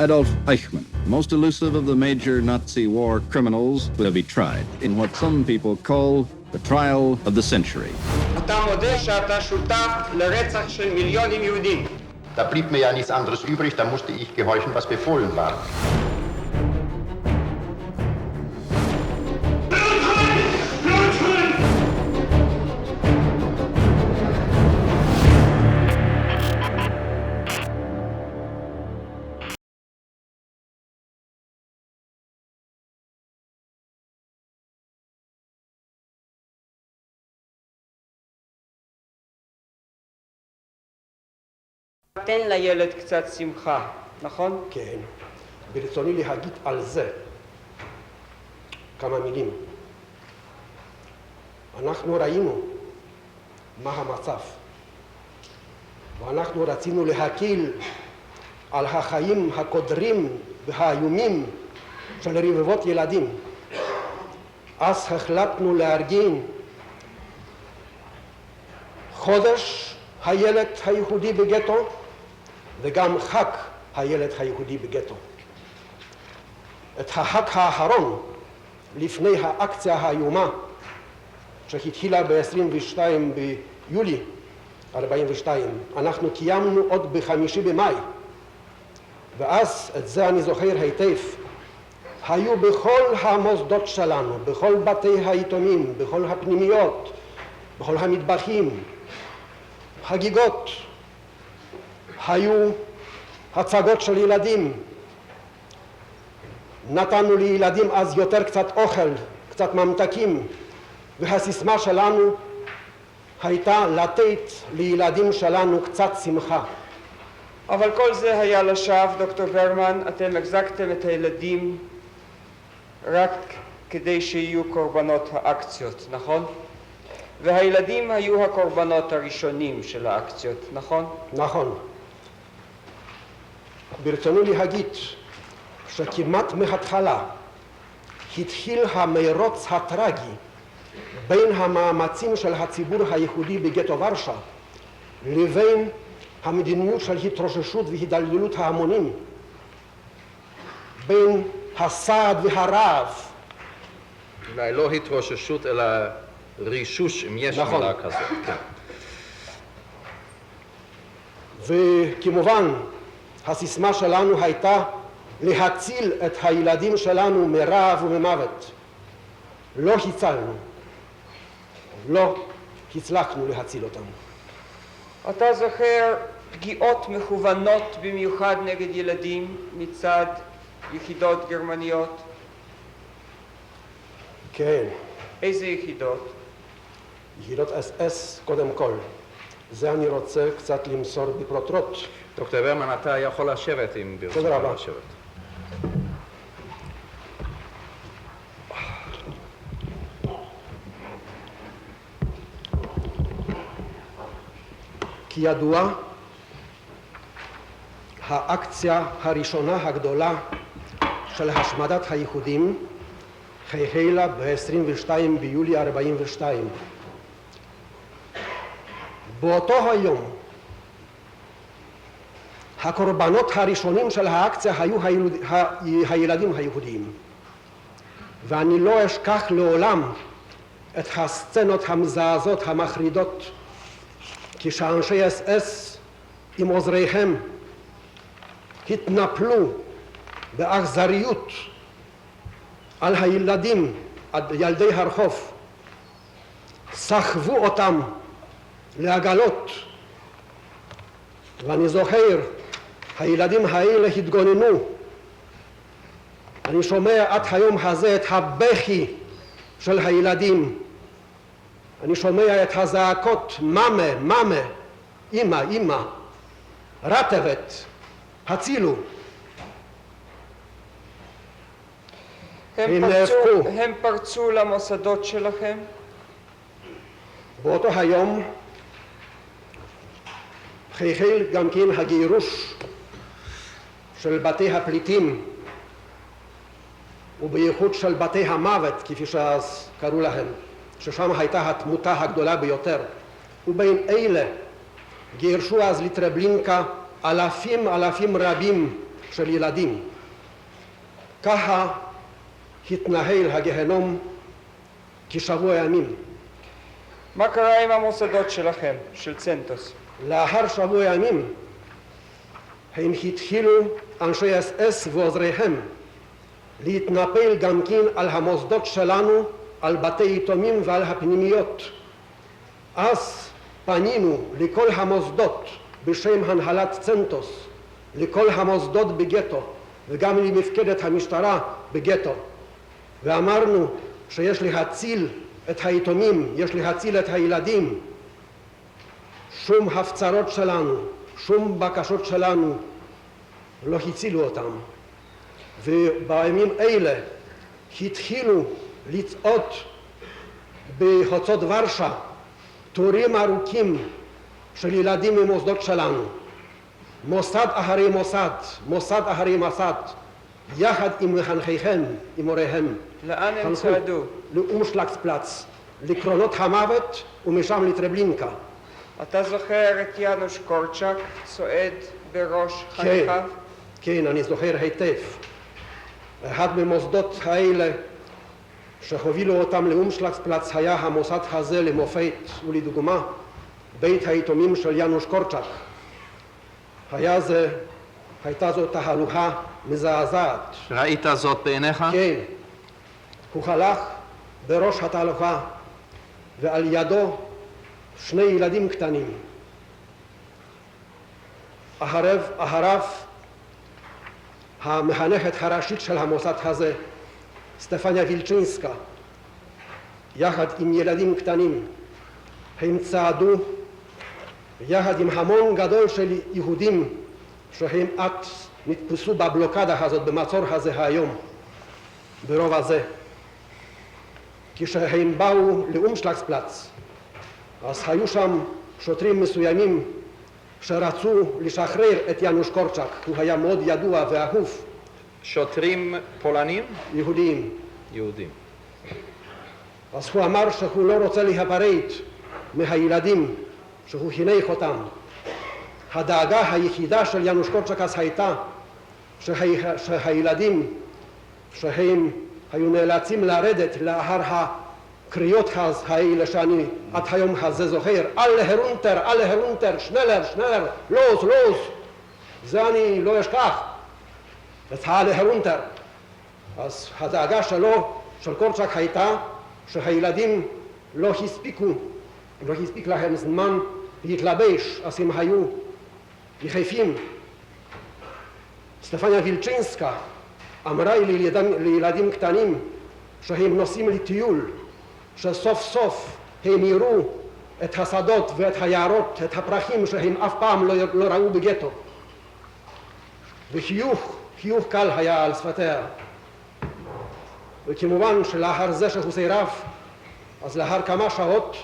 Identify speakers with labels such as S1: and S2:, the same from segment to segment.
S1: Adolf Eichmann, most elusive of the major Nazi war criminals, will be tried in what some people call the trial of the century.
S2: אתה מודה שאתה שותף לרצח של מיליונים יהודים.
S3: Da blieb mir ja nichts anderes übrig, da musste ich gehorchen, was befohlen war.
S2: תן לילד קצת שמחה, נכון?
S4: כן. ברצוני להגיד על זה כמה מילים. אנחנו ראינו מה המצב, ואנחנו רצינו להקיל על החיים הקודרים והאיומים של רבבות ילדים. אז החלטנו לארגן חודש הילד היהודי בגטו וגם חג הילד היהודי בגטו. את החג האחרון לפני האקציה האיומה שהתחילה ב-22 ביולי 42 אנחנו קיימנו עוד ב5 במאי, ואז את זה אני זוכר היטב. היו בכל המוסדות שלנו, בכל בתי היתומים, בכל הפנימיות, בכל המטבחים, חגיגות, היו הצגות של ילדים. נתנו לילדים אז יותר קצת אוכל, קצת ממתקים, והסיסמה שלנו הייתה לתת לילדים שלנו קצת שמחה.
S2: אבל כל זה היה לשווא, דוקטור ברמן. אתם החזקתם את הילדים רק כדי שיהיו קורבנות האקציות, נכון? והילדים היו הקורבנות הראשונים של האקציות, נכון?
S4: נכון. ברצוני להגיד שכמעט מההתחלה התחיל המרוץ הטרגי בין המאמצים של הציבור היהודי בגטו ורשה לבין המדיניות של התרוששות והידלדלות ההמונים, בין הסעד והרעב.
S3: אולי לא התרוששות אלא רישוש, אם יש מילה כזאת. כן.
S4: וכמובן הסיסמה שלנו הייתה להציל את הילדים שלנו מרעב וממוות. לא הצלנו, לא הצלחנו להציל אותם.
S2: אתה זוכר פגיעות מכוונות במיוחד נגד ילדים מצד יחידות גרמניות?
S4: כן.
S2: איזה יחידות?
S4: יחידות אס קודם כל. זה אני רוצה קצת למסור בפרוטרוט.
S3: דוקטור ברמן, אתה יכול לשבת אם ברצונך לשבת.
S4: תודה רבה. כידוע, האקציה הראשונה הגדולה של השמדת היהודים החלה ב-22 ביולי 42. באותו היום הקורבנות הראשונים של האקציה היו הילדים היהודיים, ואני לא אשכח לעולם את הסצנות המזעזעות המחרידות כשאנשי אס עם עוזריהם התנפלו באכזריות על הילדים, על ילדי הרחוב, סחבו אותם לעגלות, ואני זוכר הילדים האלה התגוננו. אני שומע עד היום הזה את הבכי של הילדים, אני שומע את הזעקות מאמה, מאמה, אמא, אמא, רטבת, הצילו.
S2: הם פרצו למוסדות שלכם?
S4: באותו היום החל גם כן הגירוש של בתי הפליטים, ובייחוד של בתי המוות, כפי שאז קראו להם, ששם הייתה התמותה הגדולה ביותר. ובין אלה גירשו אז לטרבלינקה אלפים רבים של ילדים. ככה התנהל הגהנום כשבוע ימים.
S2: מה קרה עם המוסדות שלכם, של צנטוס?
S4: לאחר שבוע ימים הם התחילו אנשי אס ועוזריהם להתנפל גם כן על המוסדות שלנו, על בתי יתומים ועל הפנימיות. אז פנינו לכל המוסדות בשם הנהלת צנטוס, לכל המוסדות בגטו וגם למפקדת המשטרה בגטו, ואמרנו שיש להציל את היתומים, יש להציל את הילדים. שום הפצרות שלנו, שום בקשות שלנו לא הצילו אותם. ובימים אלה התחילו לצעוד בחוצות ורשה תורים ארוכים של ילדים ממוסדות שלנו, מוסד אחרי מוסד, מוסד אחרי מוסד, יחד עם מחנכיהם, עם הוריהם.
S2: לאן הם צעדו?
S4: לאומשלגספלץ, לקרונות המוות ומשם לטרבלינקה.
S2: אתה זוכר את יאנוש קורצ'אק צועד בראש חניכיו?
S4: כן, אני זוכר היטב. אחד ממוסדות האלה שהובילו אותם לאומשלגספלץ היה המוסד הזה למופת ולדוגמה, בית היתומים של יאנוש קורצ'אק. הייתה זאת תהלוכה מזעזעת.
S3: ראית זאת בעיניך?
S4: כן. הוא הלך בראש התהלוכה ועל ידו שני ילדים קטנים. אחריו המחנכת הראשית של המוסד הזה, סטפניה וילצ'ינסקה, יחד עם ילדים קטנים. הם צעדו יחד עם המון גדול של יהודים שהם נתפסו בבלוקדה הזאת, במצור הזה היום, ברוב הזה. כשהם באו לאומשלגספלץ, אז היו שם שוטרים מסוימים שרצו לשחרר את יאנוש קורצ'אק, הוא היה מאוד ידוע ואהוב.
S3: שוטרים פולנים?
S4: יהודים.
S3: יהודים.
S4: אז הוא אמר שהוא לא רוצה להיפרד מהילדים שהוא חינך אותם. הדאגה היחידה של יאנוש קורצ'אק אז הייתה שהילדים שהם היו נאלצים לרדת לאחר הקריאות האלה שאני עד היום הזה זוכר, אלה הרונטר, שנלר, לוז, זה אני לא אשכח, את אלה הרונטר. אז הדאגה של קורצ'אק הייתה שהילדים לא הספיק להם זמן להתלבש, אז הם היו יחפים. סטפניה וילצ'ינסקה אמרה לילדים קטנים שהם נוסעים לטיול, שסוף סוף הם יראו את השדות ואת היערות, את הפרחים שהם אף פעם לא ראו בגטו. וחיוך קל היה על שפתיה. וכמובן שלאחר זה שהוא סירב, אז לאחר כמה שעות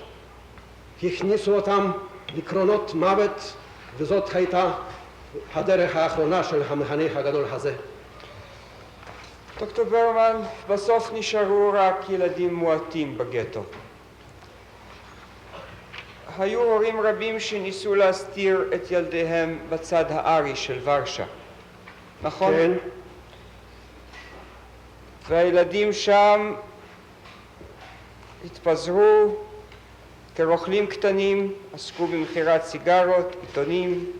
S4: הכניסו אותם לקרונות מוות, וזאת הייתה הדרך האחרונה של המחנך הגדול הזה.
S2: דוקטור ברמן, בסוף נשארו רק ילדים מועטים בגטו. היו הורים רבים שניסו להסתיר את ילדיהם בצד הארי של ורשה, נכון?
S4: כן.
S2: והילדים שם התפזרו כרוכלים קטנים, עסקו במכירת סיגרות, עיתונים,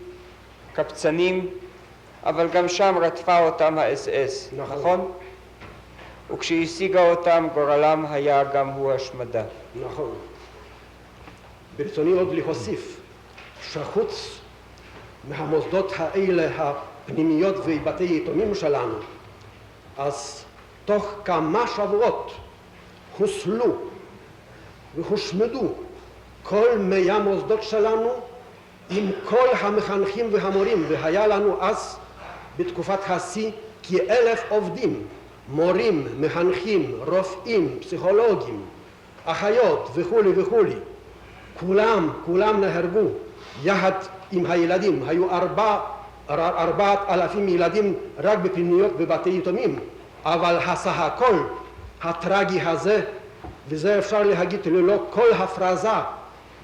S2: קבצנים, אבל גם שם רדפה אותם האס-אס, נכון? וכשהשיגה אותם גורלם היה גם הוא השמדה.
S4: נכון. ברצוני עוד להוסיף שחוץ מהמוסדות האלה הפנימיות ובתי יתומים שלנו, אז תוך כמה שבועות הוסלו והושמדו כל 100 מוסדות שלנו עם כל המחנכים והמורים, והיה לנו אז בתקופת השיא כ1,000 עובדים, מורים, מחנכים, רופאים, פסיכולוגים, אחיות וכו'. כולם נהרגו יחד עם הילדים. היו 4,000 ילדים רק בפנימיות בבתי יתומים, אבל הסך הכל הטרגי הזה, וזה אפשר להגיד ללא כל הפרזה,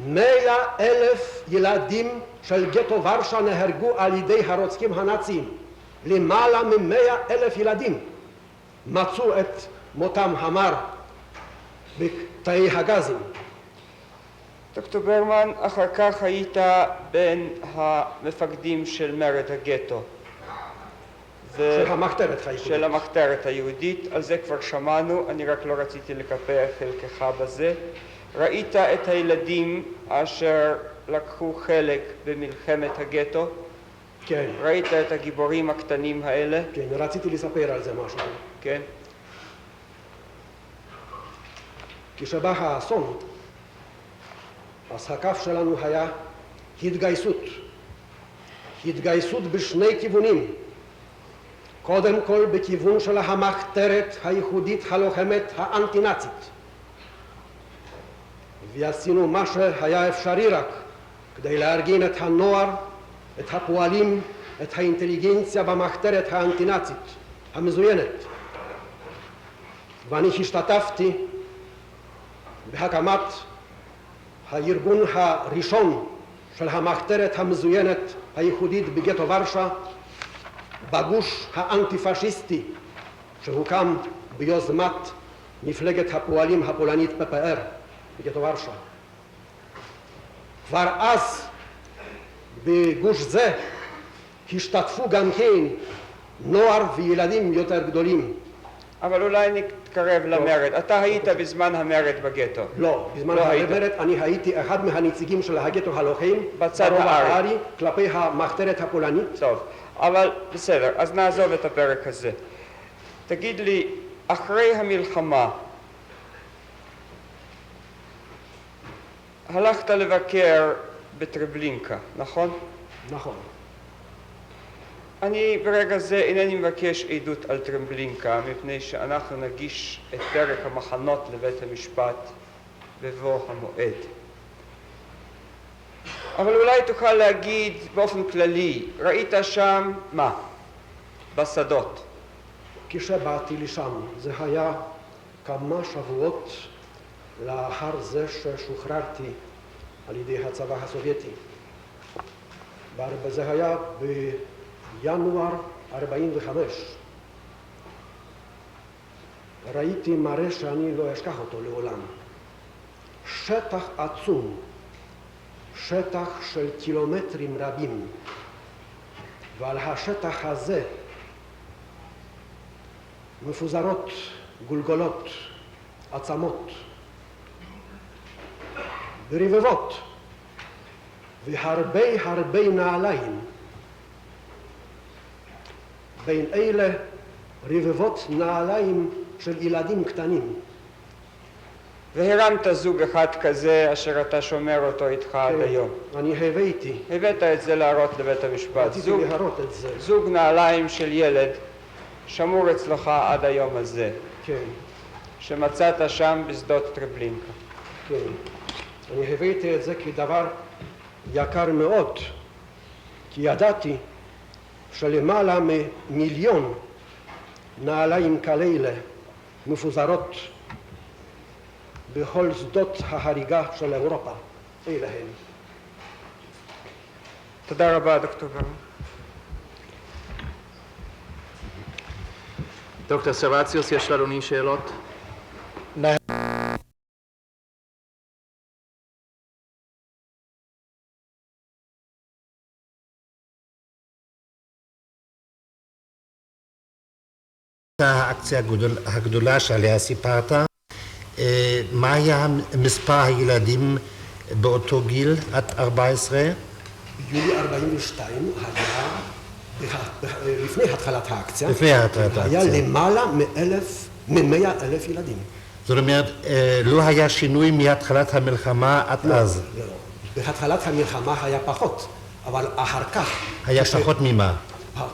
S4: 100,000 ילדים של גטו ורשה נהרגו על ידי הרוצחים הנאצים. למעלה מ100,000 ילדים מצאו את מותם המר בתאי הגזים.
S2: דוקטור ברמן, אחר כך היית בין המפקדים של מרד הגטו.
S4: של המחתרת היהודית.
S2: של המחתרת היהודית, על זה כבר שמענו, אני רק לא רציתי לקפח חלקך בזה. ראית את הילדים אשר לקחו חלק במלחמת הגטו?
S4: כן.
S2: ראית את הגיבורים הקטנים האלה?
S4: כן, רציתי לספר על זה משהו.
S2: כן.
S4: כשבא האסון, אז הקו שלנו היה התגייסות. התגייסות בשני כיוונים. קודם כל בכיוון של המחתרת היהודית הלוחמת האנטי-נאצית. ועשינו מה שהיה אפשרי רק כדי לארגן את הנוער, את הפועלים, את האינטליגנציה במחתרת האנטי-נאצית המזוינת. ואני השתתפתי בהקמת הארגון הראשון של המחתרת המזוינת היהודית בגטו ורשה, בגוש האנטי-פשיסטי שהוקם ביוזמת מפלגת הפועלים הפולנית PPR בגטו ורשה. כבר אז בגוש זה השתתפו גם כן נוער וילדים יותר גדולים.
S2: אבל אולי נתקרב למרד. אתה היית בזמן המרד בגטו.
S4: לא, בזמן המרד אני הייתי אחד מהנציגים של הגטו הלוחם
S2: בצד הארי
S4: כלפי המחתרת הפולנית.
S2: טוב, אבל בסדר, אז נעזוב את הפרק הזה. תגיד לי, אחרי המלחמה הלכת לבקר בטרבלינקה, נכון?
S4: נכון.
S2: אני ברגע זה אינני מבקש עדות על טרבלינקה, מפני שאנחנו נגיש את פרק המחנות לבית המשפט בבוא המועד. אבל אולי תוכל להגיד באופן כללי, ראית שם מה? בשדות.
S4: כשבאתי לשם, זה היה כמה שבועות לאחר זה ששוחררתי על ידי הצבא הסובייטי. זה היה בינואר 45. ראיתי מראה שאני לא אשכח אותו לעולם. שטח עצום, שטח של קילומטרים רבים, ועל השטח הזה מפוזרות גולגולות, עצמות, ברבבות, והרבה נעליים. בין אלה רבבות נעליים של ילדים קטנים.
S2: והרמת זוג אחד כזה אשר אתה שומר אותו איתך עד היום.
S4: אני הבאתי.
S2: הבאת את זה להראות לבית המשפט.
S4: רציתי להראות את זה.
S2: זוג נעליים של ילד שמור אצלך עד היום הזה.
S4: כן.
S2: שמצאת שם בשדות טרבלינקה.
S4: כן. אני הבאתי את זה כדבר יקר מאוד, כי ידעתי שלמעלה ממיליון נעליים כאלה מפוזרות בכל שדות ההריגה של אירופה. אלה הם.
S2: תודה רבה, דוקטור ברמן.
S3: דוקטור סרווציוס, יש לאדוני שאלות?
S5: האקציה הגדולה שעליה סיפרת, מה היה מספר הילדים באותו גיל עד 14?
S4: ביולי 42 היה, לפני התחלת האקציה, היה למעלה מ100,000 ילדים.
S5: זאת אומרת, לא היה שינוי מהתחלת המלחמה עד אז?
S4: לא. בהתחלת המלחמה היה פחות, אבל אחר כך...
S5: היה פחות ממה?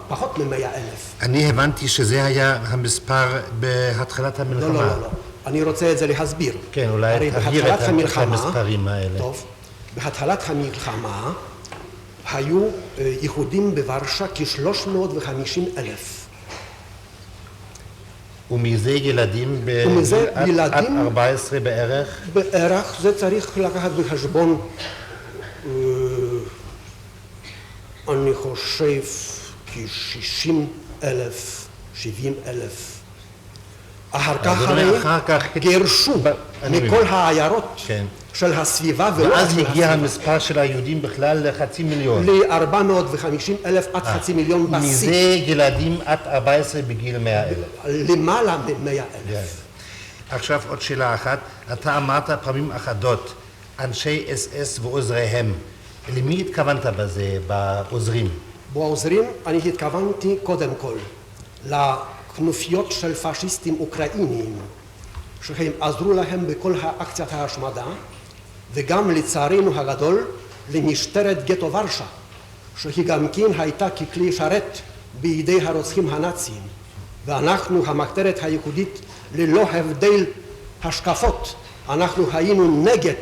S4: פחות מ100,000.
S5: אני הבנתי שזה היה המספר בהתחלת המלחמה.
S4: לא. אני רוצה את זה להסביר.
S5: כן, אולי תבהיר את המספרים האלה.
S4: טוב, בהתחלת המלחמה היו יהודים בוורשה כ350,000.
S5: ומזה ילדים עד 14 בערך?
S4: בערך, זה צריך לקחת בחשבון, אני חושב כ-60,000, 70,000. אחר כך
S5: אדוני,
S4: הרי
S5: אחר כך
S4: גירשו
S5: אני
S4: מכל
S5: מבין.
S4: העיירות
S5: כן.
S4: של הסביבה ולא
S5: ואז
S4: רק של
S5: הגיע
S4: הסביבה.
S5: המספר של היהודים בכלל לחצי מיליון.
S4: ל-450,000 עד חצי מיליון בשיא.
S5: מזה ילדים עד 14 בגיל 100,000.
S4: למעלה מ-100,000.
S5: עכשיו עוד שאלה אחת, אתה אמרת פעמים אחדות, אנשי אס ועוזריהם, למי התכוונת בזה, בעוזרים?
S4: בעוזרים אני התכוונתי קודם כל לכנופיות של פאשיסטים אוקראינים שהם עזרו להם בכל האקציית ההשמדה וגם לצערנו הגדול למשטרת גטו ורשה שהיא גם כן הייתה ככלי שרת בידי הרוצחים הנאצים ואנחנו המחתרת הייחודית ללא הבדל השקפות אנחנו היינו נגד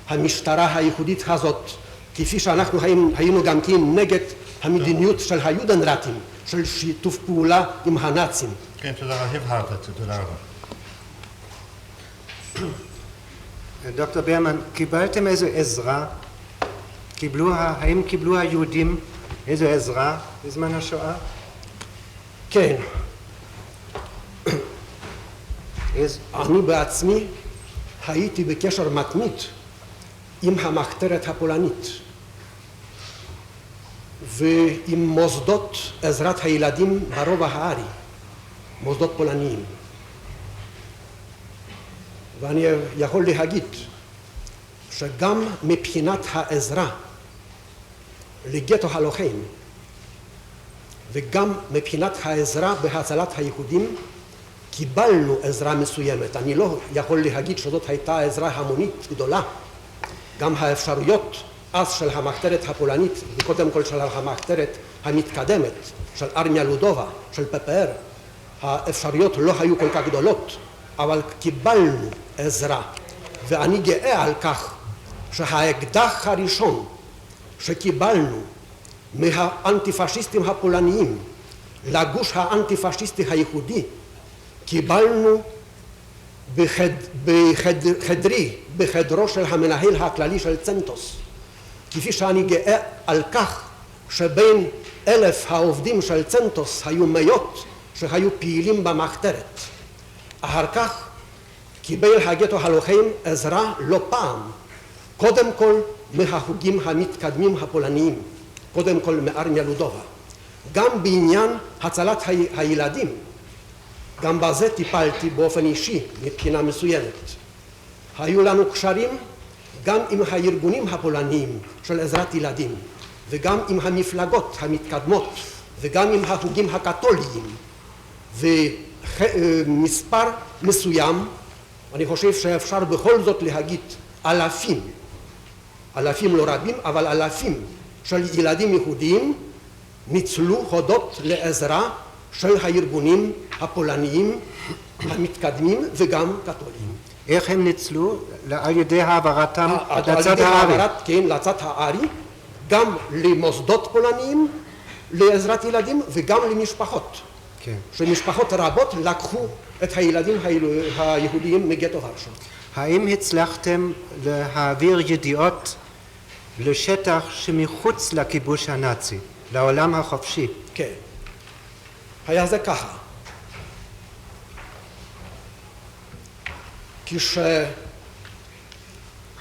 S4: המשטרה הייחודית הזאת כפי שאנחנו היינו גם כן נגד המדיניות של היודנראטים, של שיתוף פעולה עם הנאצים.
S5: כן, תודה רבה, הבהרת, תודה רבה.
S6: דוקטור ברמן, קיבלתם איזו עזרה? האם קיבלו היהודים איזו עזרה בזמן השואה?
S4: כן. אני בעצמי הייתי בקשר מתמיד עם המחתרת הפולנית ועם מוסדות עזרת הילדים ברובע הארי, מוסדות פולניים. ואני יכול להגיד שגם מבחינת העזרה לגטו הלוחם וגם מבחינת העזרה בהצלת היהודים קיבלנו עזרה מסוימת. אני לא יכול להגיד שזאת הייתה עזרה המונית גדולה. גם האפשרויות אז של המחתרת הפולנית וקודם כל של המחתרת המתקדמת של ארמיה לודובה, של פפר, האפשרויות לא היו כל כך גדולות, אבל קיבלנו עזרה. ואני גאה על כך שהאקדח הראשון שקיבלנו מהאנטי-פאשיסטים הפולניים לגוש האנטי-פאשיסטי הייחודי קיבלנו בחדרו של המנהל הכללי של צנטוס. כפי שאני גאה על כך שבין 1,000 העובדים של צנטוס היו מאות שהיו פעילים במחתרת. אחר כך קיבל הגטו הלוחם עזרה לא פעם, קודם כל מהחוגים המתקדמים הפולניים, קודם כל מארמיה לודובה. גם בעניין הצלת הילדים, גם בזה טיפלתי באופן אישי מבחינה מסוימת. היו לנו קשרים גם עם הארגונים הפולניים של עזרת ילדים וגם עם המפלגות המתקדמות וגם עם החוגים הקתוליים ומספר מסוים, אני חושב שאפשר בכל זאת להגיד אלפים לא רבים, אבל אלפים של ילדים יהודיים ניצלו הודות לעזרה של הארגונים הפולניים המתקדמים וגם קתוליים.
S6: איך הם ניצלו? על ידי העברתם לצד הארי?
S4: כן, לצד הארי, גם למוסדות פולניים, לעזרת ילדים וגם למשפחות.
S6: כן.
S4: שמשפחות רבות לקחו את הילדים היהודיים מגטו ורשה.
S6: האם הצלחתם להעביר ידיעות לשטח שמחוץ לכיבוש הנאצי, לעולם החופשי?
S4: כן. היה זה ככה.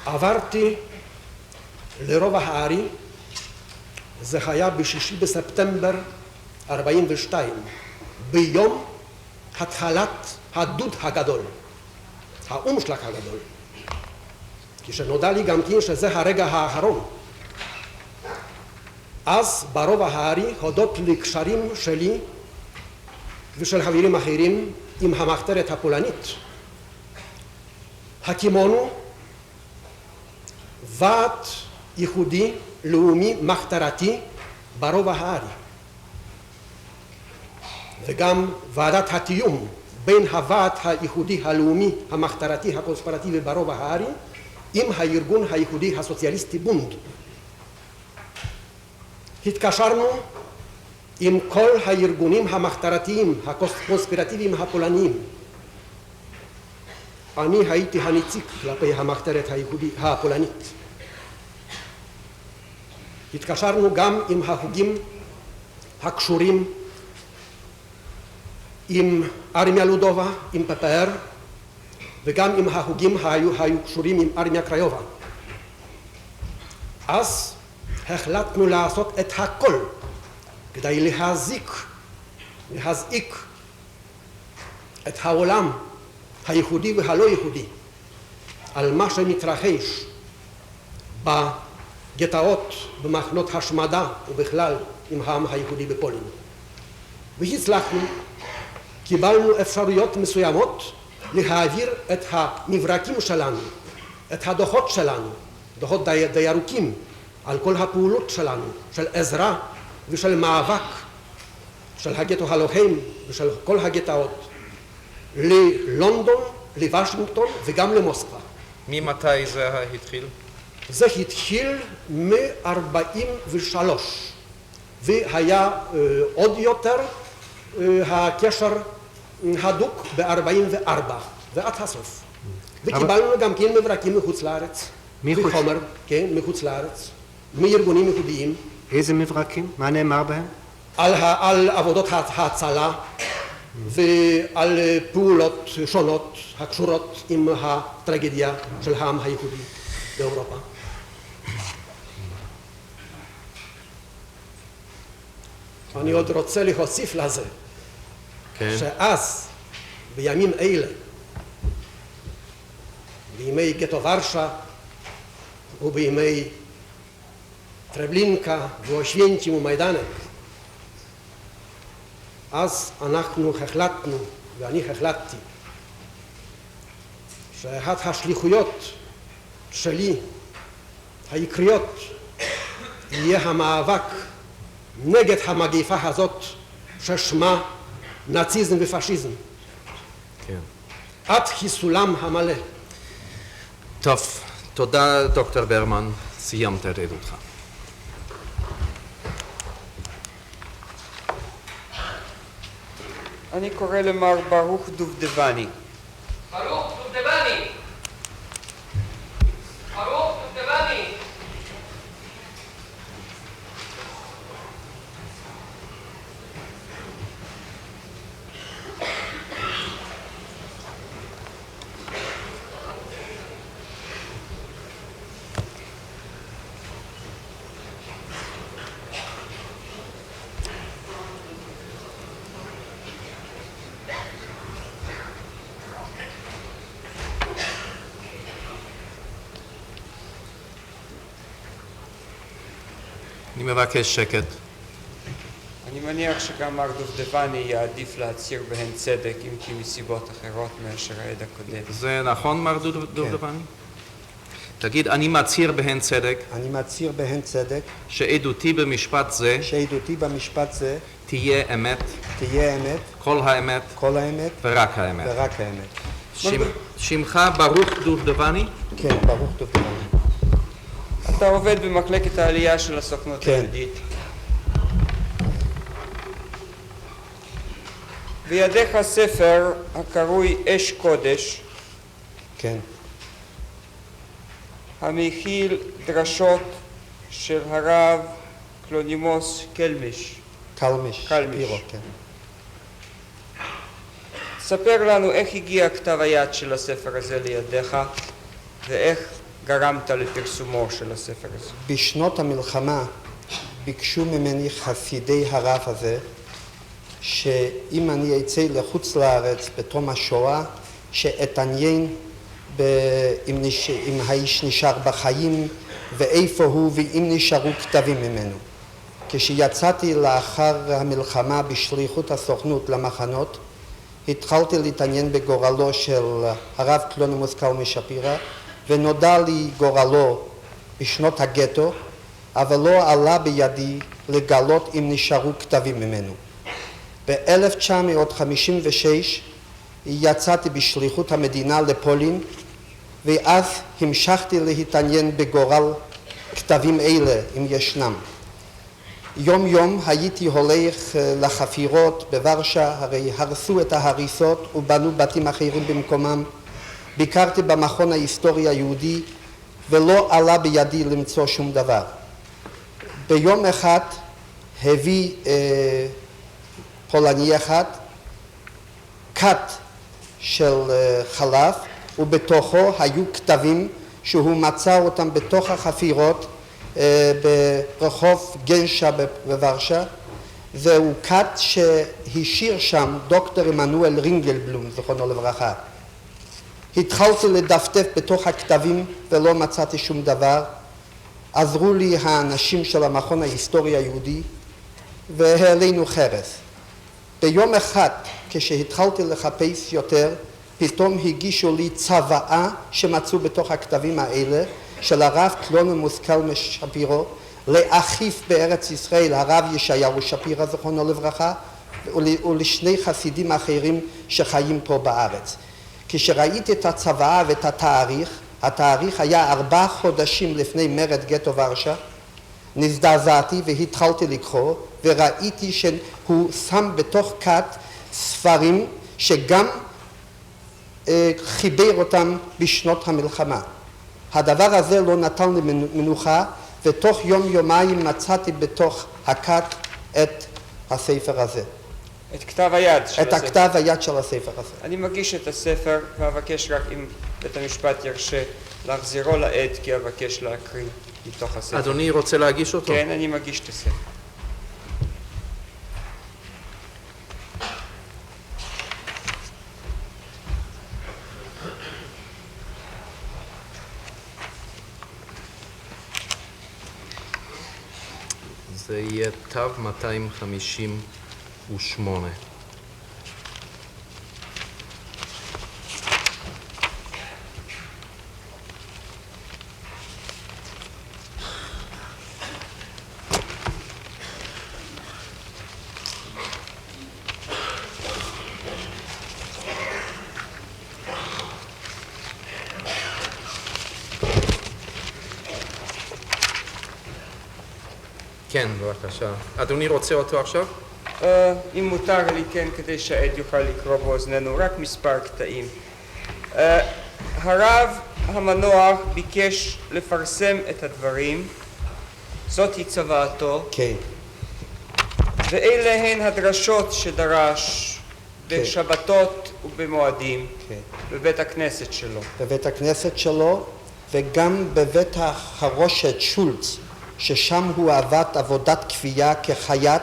S4: כשעברתי לרובע הארי, זה היה ב6 בספטמבר 42, ביום התחלת הדוד הגדול, האומשלג הגדול. כשנודע לי גם כן שזה הרגע האחרון. אז ברובע הארי, הודות לקשרים שלי ושל חברים אחרים עם המחתרת הפולנית, הקימונו ועד ייחודי לאומי מחתרתי ברובע הארי וגם ועדת התיאום בין הוועד הייחודי הלאומי המחתרתי הקונספירטיבי ברובע הארי עם הארגון הייחודי הסוציאליסטי בונד. התקשרנו עם כל הארגונים המחתרתיים הקונספירטיביים הפולניים. אני הייתי הנציג כלפי המחתרת הפולנית. התקשרנו גם עם החוגים הקשורים עם ארמיה לודובה, עם פפר, וגם עם החוגים היו קשורים עם ארמיה קריובה. אז החלטנו לעשות את הכל כדי להזעיק את העולם היהודי והלא יהודי על מה שמתרחש בגטאות, במחנות השמדה ובכלל עם העם היהודי בפולין. והצלחנו, קיבלנו אפשרויות מסוימות להעביר את המברקים שלנו, את הדוחות שלנו, דוחות די ארוכים על כל הפעולות שלנו, של עזרה ושל מאבק של הגטו הלוחם ושל כל הגטאות, ללונדון, לוושינגטון וגם למוסקבה.
S3: ממתי זה התחיל?
S4: זה התחיל מ-43 והיה עוד יותר הקשר הדוק ב-44 ועד הסוף. וקיבלנו גם כן מברקים מחוץ לארץ, מחומר, כן, מחוץ לארץ, מארגונים יהודיים.
S6: איזה מברקים? מה נאמר בהם?
S4: על עבודות ההצלה ועל פעולות שונות הקשורות עם הטרגדיה של העם היהודי באירופה. אני עוד רוצה להוסיף לזה,
S3: כן.
S4: שאז, בימים אלה, בימי גטו ורשה ובימי טרבלינקה ואושווינצ'ים ומיידנק, אז אנחנו החלטנו, ואני החלטתי, שאחת השליחויות שלי, העיקריות, יהיה המאבק נגד המגפה הזאת ששמה נאציזם ופשיזם.
S3: כן.
S4: עד חיסולם המלא.
S3: טוב, תודה דוקטור ברמן, סיימת את עדותך.
S2: אני קורא למר ברוך דובדבני.
S7: ברוך דובדבני! ברוך דובדבני!
S3: אני מבקש שקט.
S2: אני מניח שגם מר דובדבני יעדיף להצהיר בהן צדק, אם כי מסיבות אחרות מאשר העד הקודם.
S3: זה נכון, מר דובדבני? תגיד, אני מצהיר בהן צדק
S6: אני מצהיר בהן צדק
S3: שעדותי במשפט זה
S6: שעדותי במשפט זה
S3: תהיה אמת,
S6: תהיה אמת,
S3: כל האמת
S6: כל האמת
S3: ורק האמת.
S6: ורק האמת.
S3: שמך ברוך דובדבני?
S6: כן, ברוך דובדבני.
S2: אתה עובד במחלקת העלייה של הסוכנות
S6: כן.
S2: היהודית. בידיך ספר הקרוי אש קודש,
S6: כן,
S2: המכיל דרשות של הרב קלונימוס קלמיש.
S6: קלמיש,
S2: קלמיש.
S6: שפירו, כן.
S2: ספר לנו איך הגיע כתב היד של הספר הזה לידיך ואיך גרמת לפרסומו של הספר הזה.
S6: בשנות המלחמה ביקשו ממני חסידי הרב הזה שאם אני אצא לחוץ לארץ בתום השואה שאתעניין אם האיש נשאר בחיים ואיפה הוא ואם נשארו כתבים ממנו. כשיצאתי לאחר המלחמה בשליחות הסוכנות למחנות התחלתי להתעניין בגורלו של הרב קלונימוס קלמיש שפירא ונודע לי גורלו בשנות הגטו, אבל לא עלה בידי לגלות אם נשארו כתבים ממנו. ב-1956 יצאתי בשליחות המדינה לפולין, ואז המשכתי להתעניין בגורל כתבים אלה, אם ישנם. יום יום הייתי הולך לחפירות בוורשה, הרי הרסו את ההריסות ובנו בתים אחרים במקומם. ביקרתי במכון ההיסטורי היהודי ולא עלה בידי למצוא שום דבר. ביום אחד הביא פולני אחד, כת של חלב, ובתוכו היו כתבים שהוא מצא אותם בתוך החפירות ברחוב גנשה בוורשה. זהו כת שהשאיר שם דוקטור עמנואל רינגלבלום, זכרונו לברכה. התחלתי לדפדף בתוך הכתבים ולא מצאתי שום דבר. עזרו לי האנשים של המכון ההיסטורי היהודי והעלינו חרס. ביום אחד, כשהתחלתי לחפש יותר, פתאום הגישו לי צוואה שמצאו בתוך הכתבים האלה של הרב קלונה מוסקל שפירו לאחיו בארץ ישראל, הרב ישעיהו שפירא זכרונו לברכה, ולשני חסידים אחרים שחיים פה בארץ. כשראיתי את הצוואה ואת התאריך היה 4 חודשים לפני מרד גטו ורשה, נזדעזעתי והתחלתי לקרוא וראיתי שהוא שם בתוך כת ספרים שגם חיבר אותם בשנות המלחמה. הדבר הזה לא נתן לי מנוחה, ותוך יום-יומיים מצאתי בתוך הכת את הספר הזה.
S2: את כתב היד של הספר.
S6: את הכתב היד של הספר הזה.
S2: אני מגיש את הספר ואבקש רק אם בית המשפט ירשה להחזירו לעד, כי אבקש להקריא מתוך הספר.
S3: אדוני רוצה להגיש אותו?
S2: כן, אני מגיש את הספר.
S3: זה יהיה תו 258. כן, בבקשה. אדוני רוצה אותו עכשיו?
S2: אם מותר לי, כן, כדי שהעד יוכל לקרוא באוזנינו, רק מספר קטעים. הרב המנוח ביקש לפרסם את הדברים, זאת היא צוואתו,
S6: כן.
S2: ואלה הן הדרשות שדרש בשבתות ובמועדים בבית הכנסת שלו.
S6: בבית הכנסת שלו וגם בבית החרושת שולץ, ששם הוא עבד עבודת כפייה כחייט,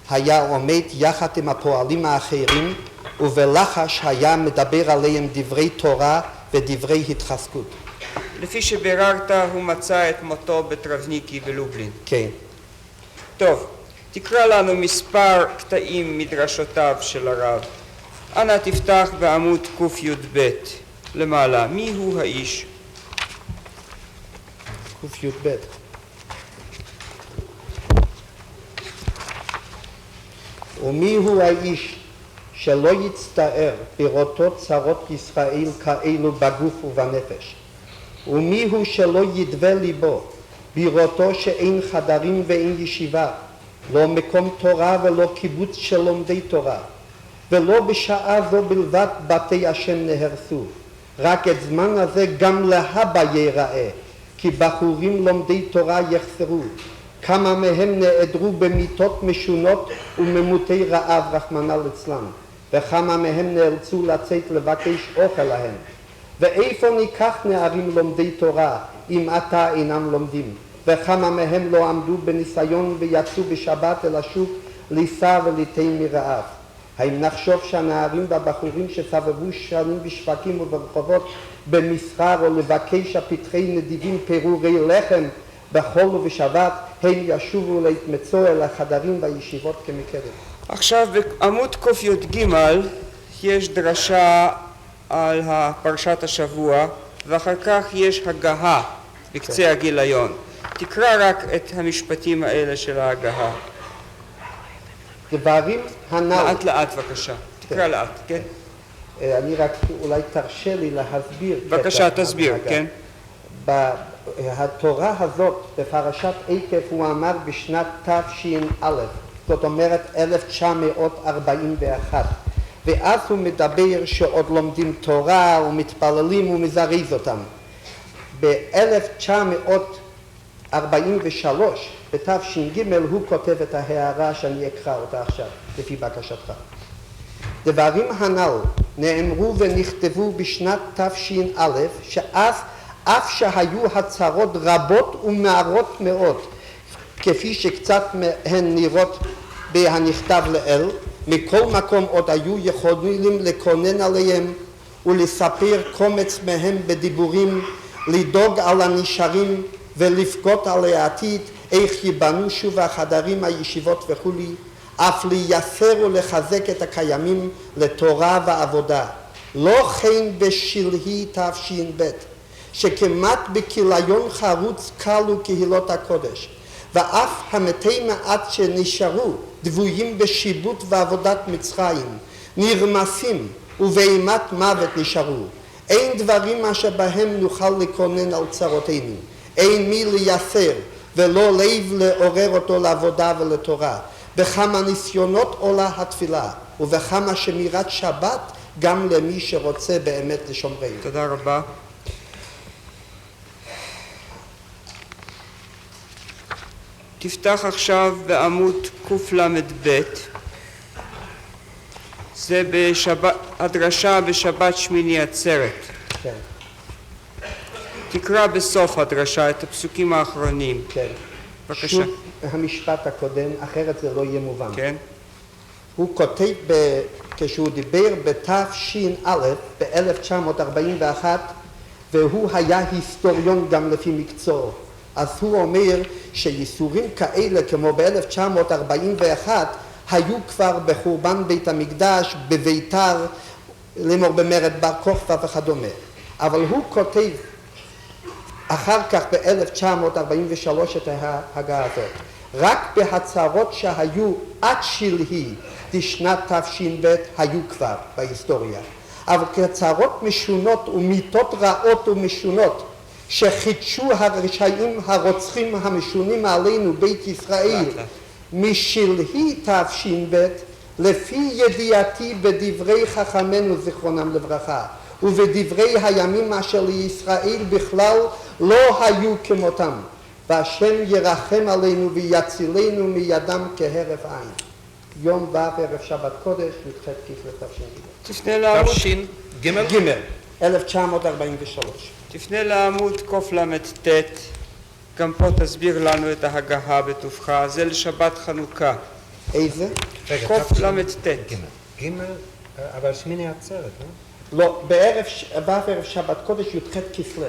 S6: היה עומד יחד עם הפועלים האחרים ובלחש היה מדבר עליהם דברי תורה ודברי התחזקות.
S2: לפי שביררת הוא מצא את מותו בטרבניקי בלובלין.
S6: כן.
S2: טוב, תקרא לנו מספר קטעים מדרשותיו של הרב. אנא תפתח בעמוד קי"ב למעלה. מי הוא האיש?
S6: קי"ב. ומי הוא האיש שלא יצטער בראותו צרות ישראל כאלו בגוף ובנפש? ומי הוא שלא ידווה ליבו בראותו שאין חדרים ואין ישיבה, לא מקום תורה ולא קיבוץ של לומדי תורה, ולא בשעה זו בלבד בתי השם נהרסו, רק את זמן הזה גם להבא ייראה, כי בחורים לומדי תורה יחסרו, כמה מהם נעדרו במיתות משונות וממותי רעב רחמנא ליצלן, וכמה מהם נאלצו לצאת לבקש אוכל להם. ואיפה ניקח נערים לומדי תורה אם עתה אינם לומדים? וכמה מהם לא עמדו בניסיון ויצאו בשבת אל השוק לישא וליטי מרעב? האם נחשוב שהנערים והבחורים שסבבו שנים בשווקים וברחובות במסחר או לבקש הפתחי נדיבים פירורי לחם בחול ובשבת, הם ישובו להתמצוא אל החדרים והישיבות כמקדם?
S2: עכשיו בעמוד קי"ג יש דרשה על פרשת השבוע, ואחר כך יש הגהה בקצה הגיליון. תקרא רק את המשפטים האלה של ההגהה.
S6: דברים הנ"ל.
S2: לאט לאט בבקשה. תקרא לאט, כן?
S6: אני רק אולי תרשה לי להסביר.
S2: בבקשה, תסביר, כן?
S6: התורה הזאת בפרשת עקב הוא אמר בשנת תש"א, זאת אומרת 1941, ואז הוא מדבר שעוד לומדים תורה ומתפללים ומזרז אותם. ב-1942 43 בתש"ג הוא כותב את ההערה שאני אקרא אותה עכשיו, לפי בקשתך. דברים הנ"ל נאמרו ונכתבו בשנת תש"א, אף שהיו הצהרות רבות ומערות מאוד, כפי שקצת מהן נראות בהנכתב לאל, מכל מקום עוד היו יכולים לקונן עליהם ולספר קומץ מהם בדיבורים, לדאוג על הנשארים ולבכות על העתיד, איך ייבנו שוב החדרים, הישיבות וכולי, אף לייסר ולחזק את הקיימים לתורה ועבודה. לא כן בשלהי תש"ב, שכמעט בכיליון חרוץ קלו קהילות הקודש, ואף המתי מעט שנשארו דבויים בשיבוט ועבודת מצרים, נרמסים ובאימת מוות נשארו. אין דברים אשר בהם נוכל לקונן על צרותינו, אין מי לייסר ולא לב לעורר אותו לעבודה ולתורה. בכמה ניסיונות עולה התפילה, ובכמה שמירת שבת גם למי שרוצה באמת לשומרנו.
S2: תודה רבה. תפתח עכשיו בעמוד קל"ב. זה הדרשה בשבת שמיני עצרת.
S6: כן.
S2: תקרא בסוף הדרשה את הפסוקים האחרונים.
S6: כן.
S2: בבקשה.
S6: שוב המשפט הקודם, אחרת זה לא יהיה מובן.
S2: כן.
S6: הוא כותב כשהוא דיבר בתש"א ב-1941, והוא היה היסטוריון גם לפי מקצועו. אז הוא אומר שייסורים כאלה כמו ב-1941 היו כבר בחורבן בית המקדש, בביתר, לאמור במרד בר כוכבא וכדומה. אבל הוא כותב אחר כך ב-1943 את ההגה הזאת. רק בהצהרות שהיו עד שלהי לשנת תש"ב היו כבר בהיסטוריה. אבל כהצהרות משונות ומיתות רעות ומשונות שחידשו הרשעים הרוצחים המשונים עלינו בית ישראל משלהי תש"ב, לפי ידיעתי בדברי חכמינו זיכרונם לברכה ובדברי הימים אשר לישראל בכלל לא היו כמותם, והשם ירחם עלינו ויצילנו מידם כהרף עין. יום ו' ערב שבת קודש, י"ח כסלו תש"ג.
S2: תפנה לעמוד
S3: תש"ג?
S6: 1943.
S2: תפנה לעמוד קל"ט, גם פה תסביר לנו את ההגהה בטובך, זה לשבת חנוכה.
S6: איזה?
S2: קל"ט.
S8: ג' אבל שמיני עצרת, לא?
S6: לא, בערב ערב שבת קודש י"ח כסלו.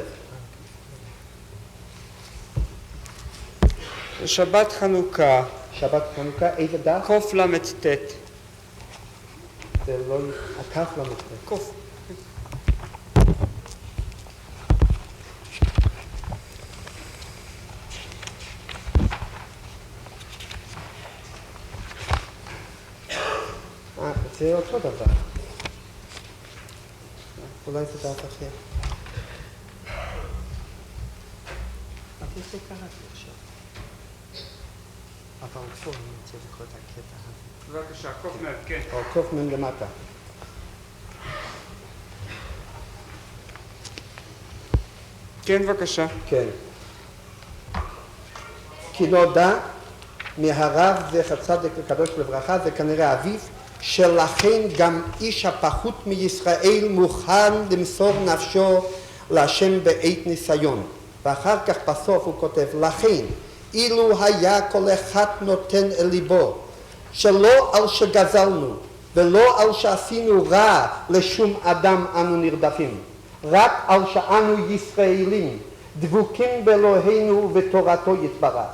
S2: שבת חנוכה.
S6: שבת חנוכה, איזה דף?
S2: קל"ט.
S6: זה לא, הכף לא מתחיל.
S2: קוף.
S6: זה אותו דבר. אולי זה דף אחר. איפה קראתי עכשיו? אבל פה אני רוצה לקרוא את הקטע הזה.
S2: בבקשה, קמ"ם, כן.
S6: או קמ"ם למטה.
S2: כן, בבקשה.
S6: כן. כי נודע מהרב זכר צדיק וקדוש לברכה, זה כנראה אביו, שלכן גם איש הפחות מישראל מוכן למסור נפשו להשם בעת ניסיון. ואחר כך בסוף הוא כותב, לכן אילו היה כל אחד נותן אל ליבו, שלא על שגזלנו ולא על שעשינו רע לשום אדם אנו נרדפים, רק על שאנו ישראלים דבוקים באלוהינו ובתורתו יתברך,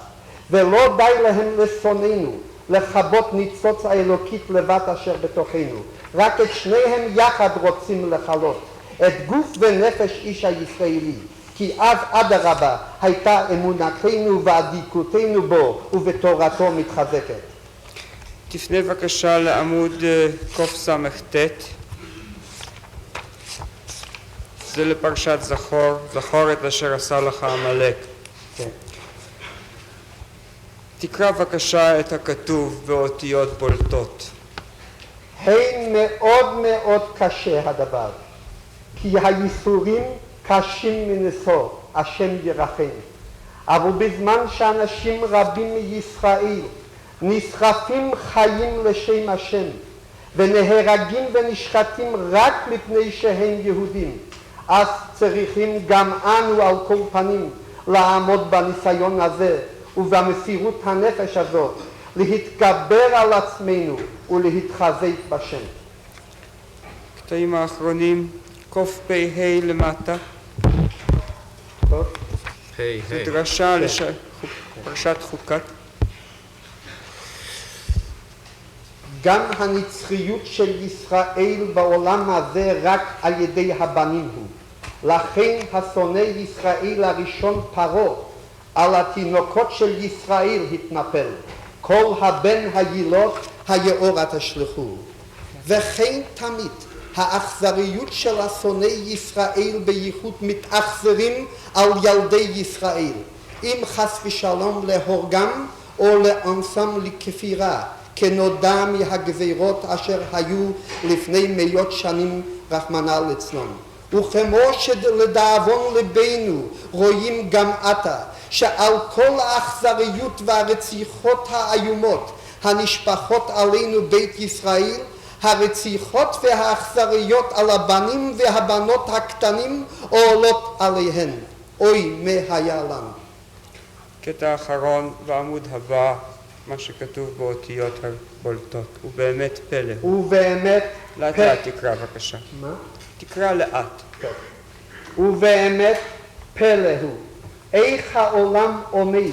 S6: ולא די להם לשונאינו לכבות ניצוץ האלוקית לבד אשר בתוכנו, רק את שניהם יחד רוצים לכלות, את גוף ונפש איש הישראלי, כי אז אדרבה הייתה אמונתנו ואדיקותנו בו ובתורתו מתחזקת.
S2: תפנה בבקשה לעמוד קס"ט. זה לפרשת זכור, זכור את אשר עשה לך עמלק.
S6: כן.
S2: תקרא בבקשה את הכתוב באותיות בולטות.
S6: הן מאוד מאוד קשה הדבר, כי הייסורים קשים מנשוא, השם ירחם. אבל בזמן שאנשים רבים מישראל נסחפים חיים לשם השם ונהרגים ונשחטים רק מפני שהם יהודים, אז צריכים גם אנו על כל פנים לעמוד בניסיון הזה ובמסירות הנפש הזאת, להתגבר על עצמנו ולהתחזק בשם.
S2: קטעים האחרונים, קפ"ה למטה,
S6: טוב?
S2: זו דרשה לפרשת חוקת.
S6: גם הנצחיות של ישראל בעולם הזה רק על ידי הבנים הוא. לכן השונא ישראל הראשון פרעה על התינוקות של ישראל התנפל. כל הבן היילוד היאורה תשלחו. וכן תמיד האכזריות של השונא ישראל בייחוד מתאכזרים על ילדי ישראל, אם חס ושלום להורגם או לאנסם לכפירה, כנודע מהגזירות אשר היו לפני מאות שנים רחמנא ליצלן. וכמו שלדאבון ליבנו רואים גם עתה שעל כל האכזריות והרציחות האיומות הנשפחות עלינו בית ישראל, הרציחות והאכזריות על הבנים והבנות הקטנים עולות עליהן. אוי מה היה לנו.
S2: קטע אחרון בעמוד הבא, מה שכתוב באותיות הבולטות, הוא באמת פלא.
S6: ובאמת
S2: לאט לאט תקרא בבקשה.
S6: מה?
S2: תקרא לאט.
S6: ובאמת פלא הוא, איך העולם עומד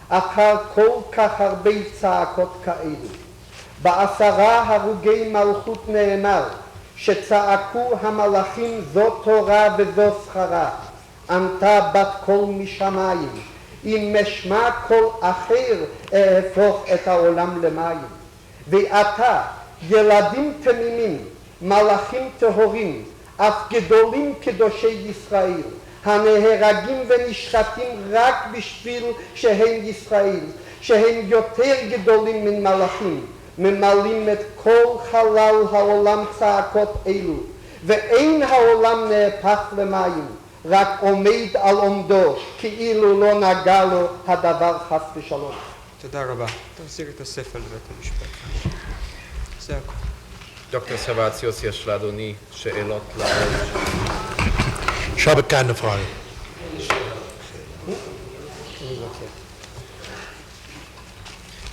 S6: אחר כל כך הרבה צעקות כאלו. בעשרה הרוגי מלכות נאמר שצעקו המלאכים זו תורה וזו שכרה, ענתה בת קול משמיים, אם משמע קול אחר אהפוך את העולם למים. ועתה ילדים תמימים, מלאכים טהורים, אף גדולים קדושי ישראל, הנהרגים ונשחטים רק בשביל שהם ישראל, שהם יותר גדולים מן מלאכים, ממלאים את כל חלל העולם צעקות אלו, ואין העולם נהפך למים, רק עומד על עומדו, כאילו לא נגע לו הדבר חס ושלום.
S2: תודה רבה. תחזיר את הספר לבית המשפט. זה הכל.
S3: דוקטור סרבציוס, יש לאדוני שאלות לעוד?
S5: Ich habe keine Frage.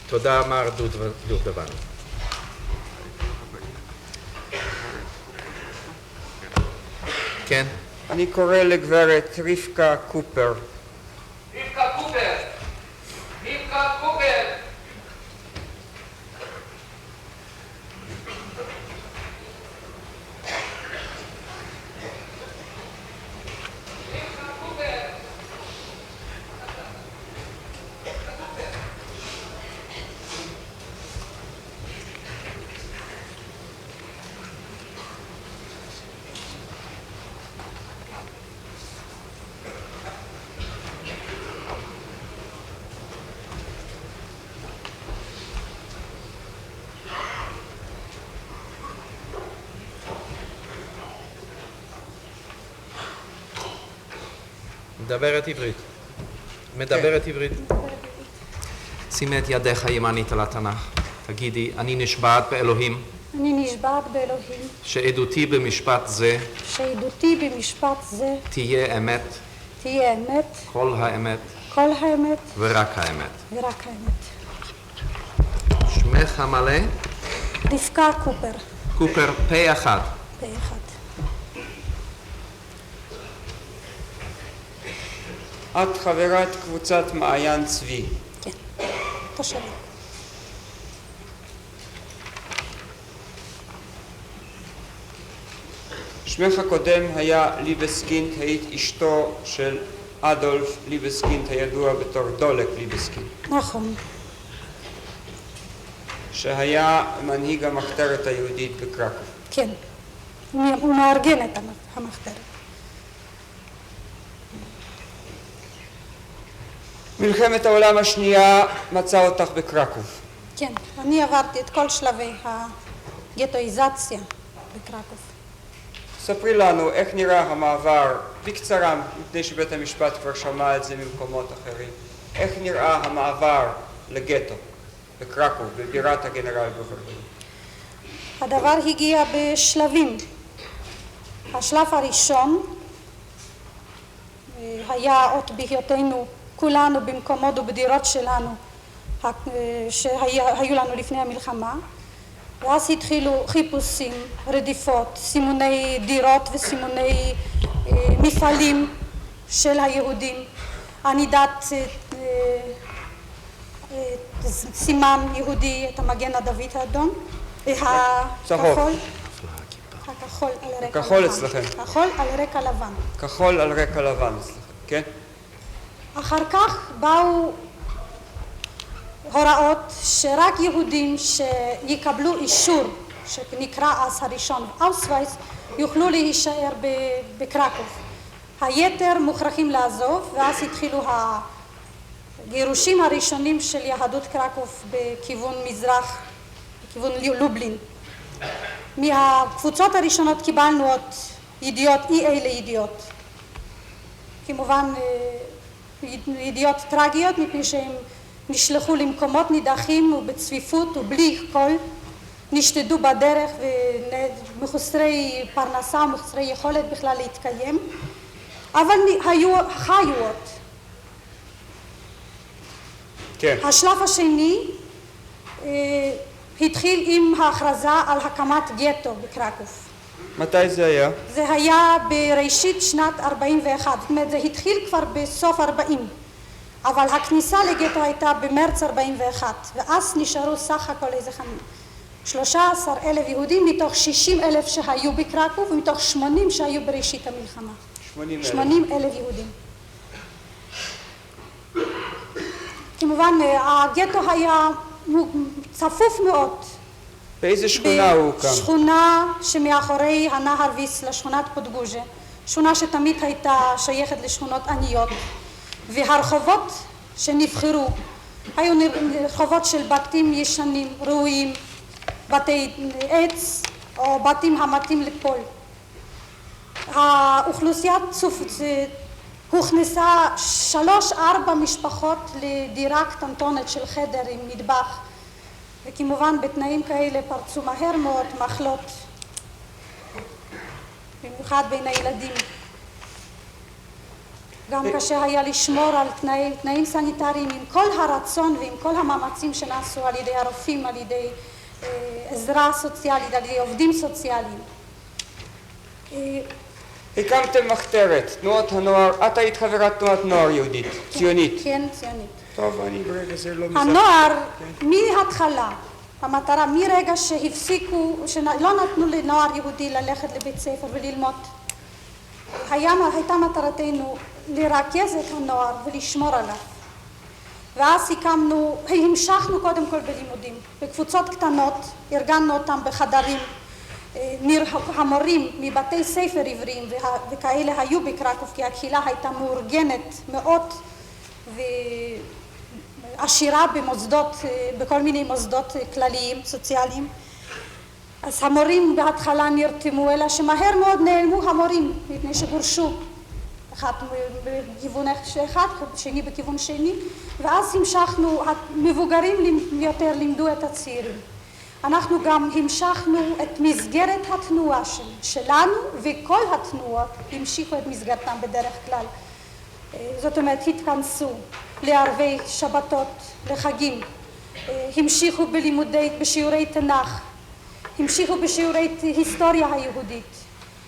S3: תודה, מר דובדבני. כן?
S2: אני קורא לגברת רבקה קופר.
S7: רבקה קופר! רבקה קופר!
S3: מדברת עברית. מדברת עברית. שימי את ידך הימנית על התנ"ך. תגידי, אני נשבעת באלוהים.
S9: אני נשבעת באלוהים.
S3: שעדותי במשפט זה.
S9: שעדותי במשפט זה.
S3: תהיה אמת.
S9: תהיה אמת.
S3: כל האמת.
S9: כל האמת.
S3: ורק האמת.
S9: ורק האמת.
S3: שמך המלא?
S9: רבקה קופר.
S3: קופר פה אחד.
S9: פה אחד.
S2: את חברת קבוצת מעיין צבי.
S9: כן, תושבת.
S2: שמך הקודם היה ליבסקינד, היית אשתו של אדולף ליבסקינד, הידוע בתור דולק ליבסקינד.
S9: נכון.
S2: שהיה מנהיג המחתרת היהודית בקרקוב.
S9: כן, הוא מארגן את המחתרת.
S2: מלחמת העולם השנייה מצאה אותך בקרקוב.
S9: כן, אני עברתי את כל שלבי הגטואיזציה בקרקוב.
S2: ספרי לנו איך נראה המעבר, בקצרה, מפני שבית המשפט כבר שמע את זה ממקומות אחרים, איך נראה המעבר לגטו, בקרקוב, בבירת הגנרל גוברלין.
S9: הדבר הגיע בשלבים. השלב הראשון היה עוד בהיותנו כולנו במקומות ובדירות שלנו שהיו לנו לפני המלחמה, ואז התחילו חיפושים, רדיפות, סימוני דירות וסימוני מפעלים של היהודים, ענידת סימן יהודי, את המגן הדוד האדום, הכחול,
S2: הכחול אצלכם.
S9: כחול על רקע לבן.
S2: כחול על רקע לבן אצלכם, כן?
S9: אחר כך באו הוראות שרק יהודים שיקבלו אישור, שנקרא אז הראשון אוסווייס, יוכלו להישאר בקרקוב. היתר מוכרחים לעזוב, ואז התחילו הגירושים הראשונים של יהדות קרקוב בכיוון מזרח, בכיוון לובלין. מהקבוצות הראשונות קיבלנו עוד ידיעות, אלה ידיעות. כמובן ידיעות טרגיות, מפני שהם נשלחו למקומות נידחים ובצפיפות ובלי קול, נשתדו בדרך ומחוסרי פרנסה ומחוסרי יכולת בכלל להתקיים, אבל חיו עוד.
S2: כן.
S9: השלב השני התחיל עם ההכרזה על הקמת גטו בקרקוב.
S2: מתי זה היה?
S9: זה היה בראשית שנת 41, זאת אומרת זה התחיל כבר בסוף 40, אבל הכניסה לגטו הייתה במרץ 41, ואז נשארו סך הכל איזה 13,000 יהודים מתוך 60,000 שהיו בקרקוב ומתוך 80 שהיו בראשית המלחמה. 80,000 יהודים. כמובן הגטו היה צפוף מאוד.
S2: באיזה שכונה הוא הוקם?
S9: בשכונה שמאחורי הנהר ויסלה, שכונת פודגוז'ה, שכונה שתמיד הייתה שייכת לשכונות עניות, והרחובות שנבחרו היו רחובות של בתים ישנים, ראויים, בתי עץ או בתים המתים לפול. האוכלוסייה הוכנסה 3-4 משפחות לדירה קטנטונת של חדר עם מטבח, וכמובן בתנאים כאלה פרצו מהר מאוד מחלות, במיוחד בין הילדים. גם קשה היה לשמור על תנאים סניטריים עם כל הרצון ועם כל המאמצים שנעשו על ידי הרופאים, על ידי עזרה סוציאלית, על ידי עובדים סוציאליים.
S2: הקמתם מחתרת, תנועות הנוער, את היית חברת תנועת נוער יהודית, ציונית.
S9: כן, ציונית.
S2: טוב, אני ברגע זה לא מזכיר.
S9: הנוער, מההתחלה, המטרה, מרגע שהפסיקו, שלא נתנו לנוער יהודי ללכת לבית ספר וללמוד, הייתה מטרתנו לרכז את הנוער ולשמור עליו. ואז המשכנו קודם כל בלימודים, בקבוצות קטנות, ארגנו אותם בחדרים, המורים מבתי ספר עבריים וכאלה היו בקרקוב, כי הקהילה הייתה מאורגנת מאוד ועשירה במוסדות, בכל מיני מוסדות כלליים, סוציאליים. אז המורים בהתחלה נרתמו, אלא שמהר מאוד נעלמו המורים, מפני שגורשו. אחד בכיוון אחד, שני בכיוון שני, ואז המשכנו, המבוגרים יותר לימדו את הצעירים. אנחנו גם המשכנו את מסגרת התנועה שלנו, וכל התנועות המשיכו את מסגרתם בדרך כלל. זאת אומרת, התכנסו לערבי שבתות, לחגים, המשיכו בשיעורי תנ"ך, המשיכו בשיעורי היסטוריה היהודית.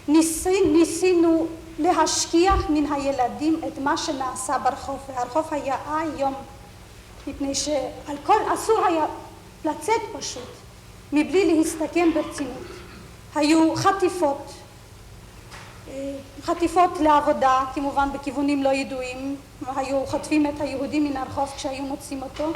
S9: ניסינו להשכיח מן הילדים את מה שנעשה ברחוב, והרחוב היה היום, מפני שעל כל אסור היה לצאת פשוט, מבלי להסתכן ברצינות. היו חטיפות לעבודה, כמובן בכיוונים לא ידועים, היו חוטפים את היהודים מן הרחוב כשהיו מוצאים אותו,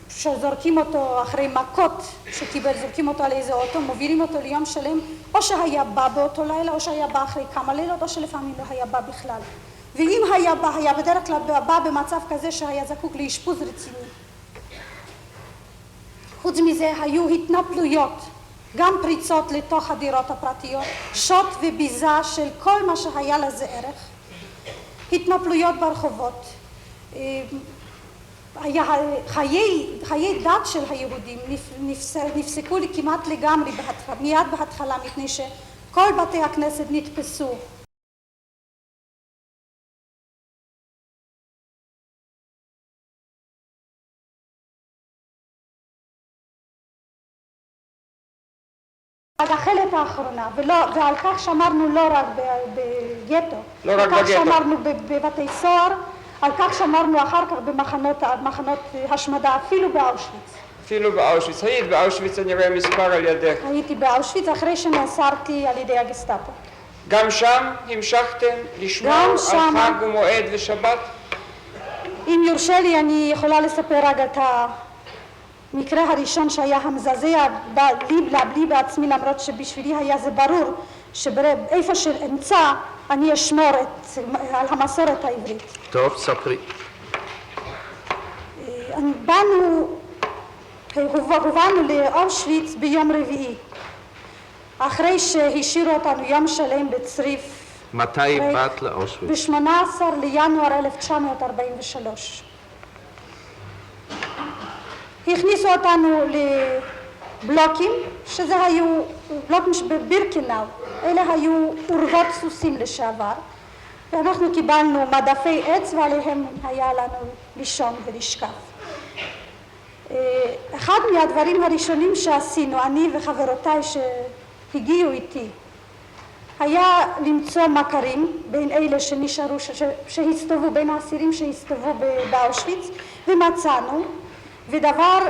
S9: שזורקים אותו אחרי מכות שקיבל, זורקים אותו על איזה אוטו, מובילים אותו ליום שלם, או שהיה בא באותו לילה, או שהיה בא אחרי כמה לילות, או שלפעמים לא היה בא בכלל. ואם היה בא, היה בדרך כלל בא במצב כזה שהיה זקוק לאשפוז רציני. חוץ מזה היו התנפלויות גם פריצות לתוך הדירות הפרטיות, שוט וביזה של כל מה שהיה לזה ערך, התנפלויות ברחובות, חיי דת של היהודים נפסקו לי כמעט לגמרי מיד בהתחלה, מפני שכל בתי הכנסת נתפסו. עד החלק האחרונה, ועל כך שמרנו לא רק בגטו, על כך שמרנו בבתי סוהר, על כך שמרנו אחר כך במחנות השמדה, אפילו באושוויץ.
S2: אפילו באושוויץ. היית באושוויץ, אני רואה מספר על ידך.
S9: הייתי באושוויץ אחרי שנאסרתי על ידי הגסטאפו.
S2: גם שם המשכתם לשמור על חג ומועד ושבת?
S9: אם יורשה לי, אני יכולה לספר רק את המקרה הראשון שהיה המזעזע בלי בעצמי, למרות שבשבילי היה זה ברור שאיפה שאמצא אני אשמור על המסורת העברית.
S3: טוב, ספרי.
S9: הובלנו לאושוויץ ביום רביעי, אחרי שהשאירו אותנו יום שלם בצריף.
S3: מתי באת לאושוויץ?
S9: ב-18 לינואר 1943. הכניסו אותנו לבלוקים, שזה היו בלוקים בבירקנאו, אלה היו אורוות סוסים לשעבר, ואנחנו קיבלנו מדפי עץ ועליהם היה לנו לישון ולשכב. אחד מהדברים הראשונים שעשינו, אני וחברותיי שהגיעו איתי, היה למצוא מכרים בין אלה שנשארו, שהסתובבו, בין האסירים שהסתובבו באושוויץ, ומצאנו,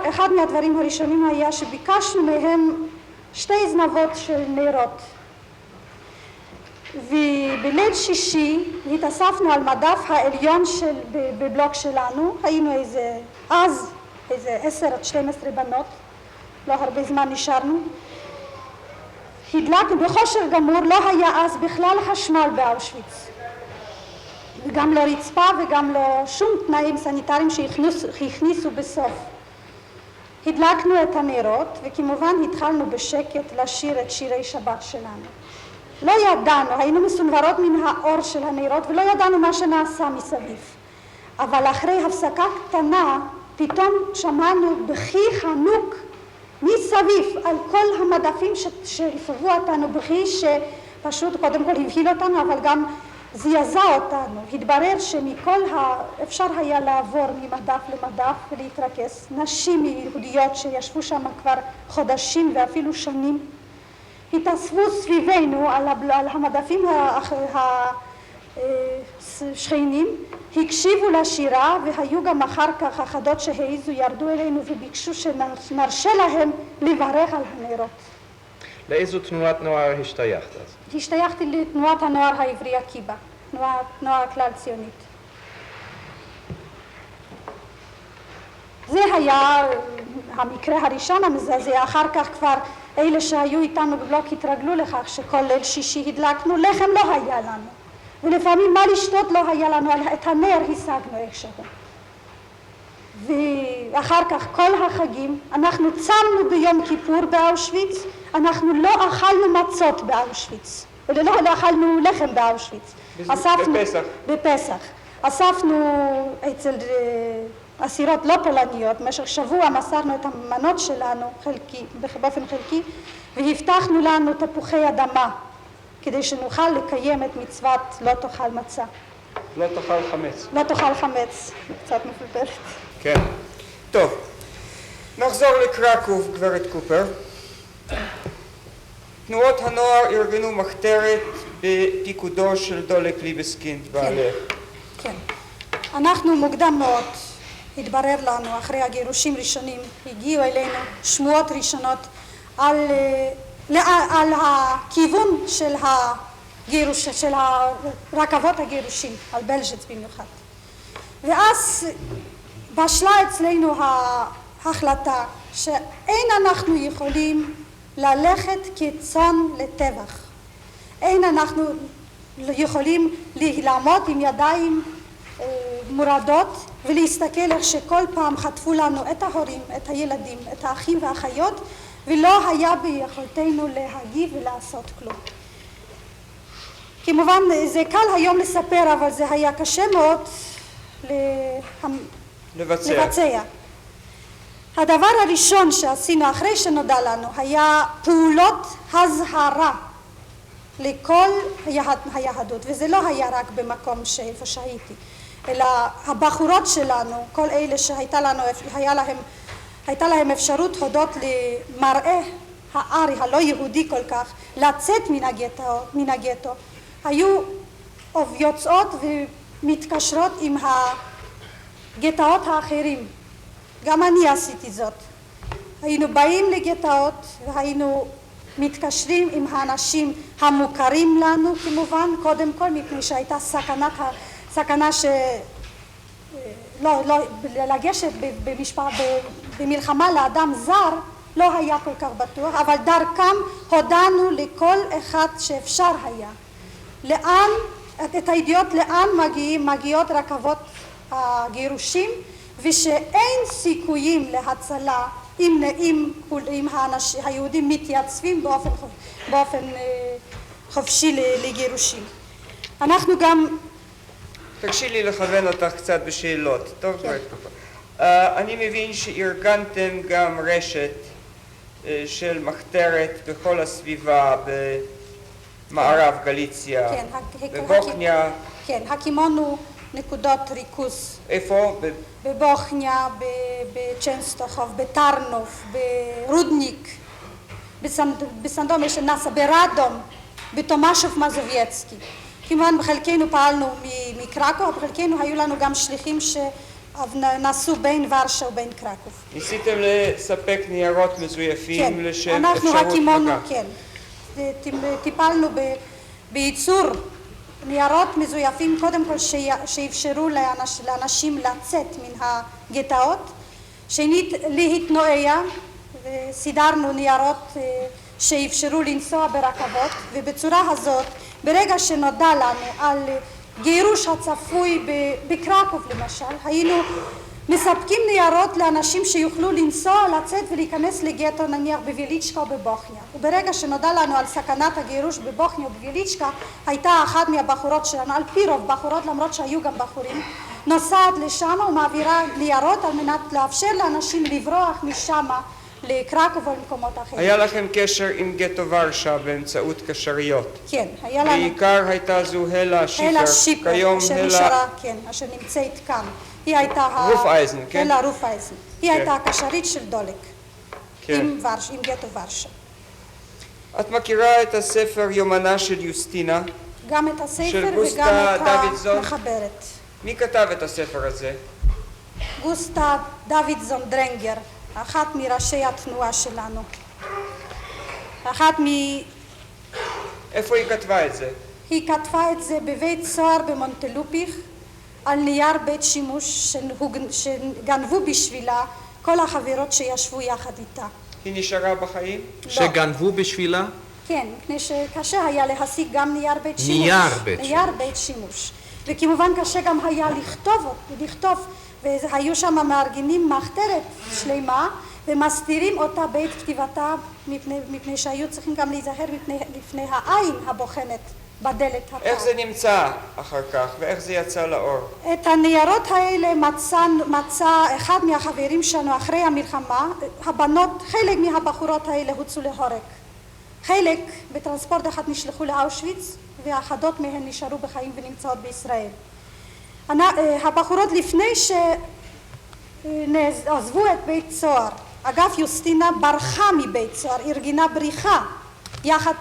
S9: אחד מהדברים הראשונים היה שביקשנו מהם 2 זנבות של נרות. ובליל שישי התאספנו על מדף העליון בבלוק שלנו, היינו אז איזה 10 עד 12 בנות, לא הרבה זמן נשארנו. הדלקנו בחושר גמור, לא היה אז בכלל חשמל באושוויץ. וגם לא רצפה וגם לא שום תנאים סניטריים שהכניסו בסוף. הדלקנו את הנרות וכמובן התחלנו בשקט לשיר את שירי שבת שלנו. לא ידענו, היינו מסונברות מן האור של הנרות ולא ידענו מה שנעשה מסביב. אבל אחרי הפסקה קטנה פתאום שמענו בכי חנוק מסביב על כל המדפים שהפבו אותנו, בכי שפשוט קודם כל הבהיל אותנו אבל גם זעזע אותנו. התברר שמכל אפשר היה לעבור ממדף למדף ולהתרכז. נשים יהודיות שישבו שם כבר חודשים ואפילו שנים התאספו סביבנו על המדפים השכנים, הקשיבו לשירה, והיו גם אחר כך אחדות שהעיזו, ירדו אלינו וביקשו שנרשה להם לברך על הנרות.
S3: לאיזו תנועת נוער השתייכת אז?
S9: השתייכתי לתנועת הנוער העברי עקיבא, תנועה כלל ציונית. זה היה המקרה הראשון המזעזע. אחר כך כבר אלה שהיו איתנו בבלוק התרגלו לכך שכל ליל שישי הדלקנו, לחם לא היה לנו. ולפעמים מה לשתות לא היה לנו, את הנר השגנו איכשהו. ואחר כך כל החגים, אנחנו צמנו ביום כיפור באושוויץ, אנחנו לא אכלנו מצות באושוויץ, ולא אכלנו לחם באושוויץ.
S2: בפסח.
S9: בפסח. אספנו אצל אסירות לא פולניות, במשך שבוע מסרנו את המנות שלנו באופן חלקי, והבטחנו לנו תפוחי אדמה, כדי שנוכל לקיים את מצוות לא תאכל מצה.
S2: לא תאכל חמץ.
S9: לא תאכל חמץ, קצת מפלפלת.
S2: כן. טוב, נחזור לקרקוב, גברת קופר. תנועות הנוער ארגנו מחתרת בפיקודו של דולק ליבסקינד בעלך. כן.
S9: אנחנו מוקדם מאוד, התברר לנו, אחרי הגירושים ראשונים, הגיעו אלינו שמועות ראשונות על הכיוון של רכבות הגירושים, על בלז'ץ במיוחד. ואז בשלה אצלנו ההחלטה שאין אנחנו יכולים ללכת כצאן לטבח. אין אנחנו יכולים לעמוד עם ידיים מורדות ולהסתכל איך שכל פעם חטפו לנו את ההורים, את הילדים, את האחים והאחיות, ולא היה ביכולתנו להגיב ולעשות כלום. כמובן זה קל היום לספר, אבל זה היה קשה מאוד לבצע. הדבר הראשון שעשינו אחרי שנודע לנו היה פעולות הזהרה לכל היהדות, וזה לא היה רק במקום שאיפה שהייתי, אלא הבחורות שלנו, כל אלה הייתה להם אפשרות הודות למראה הארי הלא יהודי כל כך לצאת מן הגטו, היו יוצאות ומתקשרות עם הגטאות האחרים. גם אני עשיתי זאת. היינו באים לגטאות והיינו מתקשרים עם האנשים המוכרים לנו כמובן, קודם כל מפני שהייתה סכנה לגשת במלחמה לאדם זר לא היה כל כך בטוח, אבל דרכם הודענו לכל אחד שאפשר היה. את הידיעות לאן מגיעות רכבות הגירושים, ושאין סיכויים להצלה אם היהודים מתייצבים באופן חופשי לגירושים. אנחנו גם...
S2: תרשי לי לכוון אותך קצת בשאלות. טוב, אני מבין שארגנתם גם רשת של מחתרת בכל הסביבה, במערב גליציה, בבוכניה.
S9: כן, הקימונו נקודות ריכוז.
S2: איפה?
S9: בבוכניה, בצ'נסטוחוב, בטרנוב, ברודניק, בסנדום שנסה, ברדום, בתומשוב מזובייצקי. כמובן בחלקנו פעלנו מקרקוב, בחלקנו היו לנו גם שליחים שנסו בין ורשה ובין קרקוב.
S2: ניסיתם לספק ניירות מזויפים לשם
S9: כן, אנחנו
S2: אפשרות
S9: הקימונו,
S2: מגע?
S9: כן. טיפלנו בייצור ניירות מזויפים, קודם כל שאפשרו לאנשים לצאת מן הגטאות, שנית להתנועע, וסידרנו ניירות שאפשרו לנסוע ברכבות, ובצורה הזאת ברגע שנודע לנו על גירוש הצפוי בקרקוב למשל, היינו מספקים ניירות לאנשים שיוכלו לנסוע, לצאת ולהיכנס לגטו נניח בוויליצ'קה או בבוכניה. וברגע שנודע לנו על סכנת הגירוש בבוכניה או בוויליצ'קה, הייתה אחת מהבחורות שלנו, על פי רוב בחורות למרות שהיו גם בחורים, נוסעת לשם ומעבירה ניירות על מנת לאפשר לאנשים לברוח משם לקרקוב או למקומות אחרים.
S2: היה לכם קשר עם גטו ורשה באמצעות קשריות?
S9: כן, היה לנו.
S2: בעיקר הייתה זו הלה שיפר, כיום
S9: הלה, כן, אשר נמצאת כאן. היא הייתה
S2: רופאייזן, כן?
S9: הלה רופאייזן. היא הייתה הקשרית של דולק, עם גטו ורשה.
S2: את מכירה את הספר יומנה של יוסטינה?
S9: גם את הספר
S2: של
S9: וגם
S2: גוסטה
S9: את
S2: דוידזון?
S9: המחברת.
S2: מי כתב את הספר הזה?
S9: גוסטה דוידזון דרנגר, אחת מראשי התנועה שלנו.
S2: איפה היא כתבה את זה?
S9: היא כתבה את זה בבית סוהר במונטלופיך, על נייר בית שימוש שגנבו בשבילה כל החברות שישבו יחד איתה.
S2: היא נשארה בחיים?
S9: לא.
S3: שגנבו בשבילה?
S9: כן, מפני שקשה היה להשיג גם נייר בית שימוש.
S3: נייר בית
S9: שימוש. וכמובן קשה גם היה לכתוב, והיו שם מארגנים מחתרת שלמה, ומסתירים אותה בעת כתיבתה, מפני שהיו צריכים גם להיזהר לפני העין הבוחנת בדלת הקר.
S2: איך זה נמצא אחר כך, ואיך זה יצא לאור?
S9: את הניירות האלה מצא אחד מהחברים שלנו אחרי המלחמה. הבנות, חלק מהבחורות האלה הוצאו להורג. חלק בטרנספורט אחד נשלחו לאושוויץ, ואחדות מהן נשארו בחיים ונמצאות בישראל. הבחורות לפני שעזבו את בית סוהר, אגב יוסטינה ברחה מבית סוהר, ארגנה בריחה יחד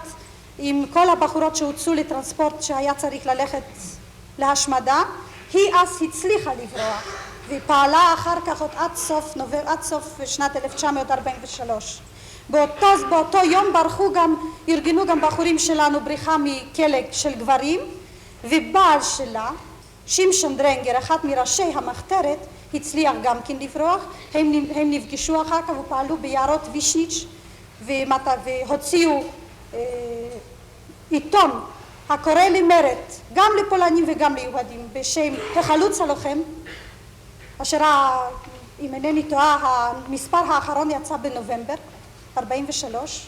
S9: עם כל הבחורות שהוצאו לטרנספורט שהיה צריך ללכת להשמדה. היא אז הצליחה לברוח ופעלה אחר כך עוד עד סוף שנת 1943. באותו יום ארגנו גם בחורים שלנו בריחה מכלא של גברים, ובעל שלה שמשון דרנגר, אחד מראשי המחתרת, הצליח גם כן לברוח. הם נפגשו אחר כך ופעלו ביערות וישניץ' והוציאו עיתון הקורא למרד גם לפולנים וגם ליהודים בשם החלוץ הלוחם, אשר אם אינני טועה המספר האחרון יצא בנובמבר 43,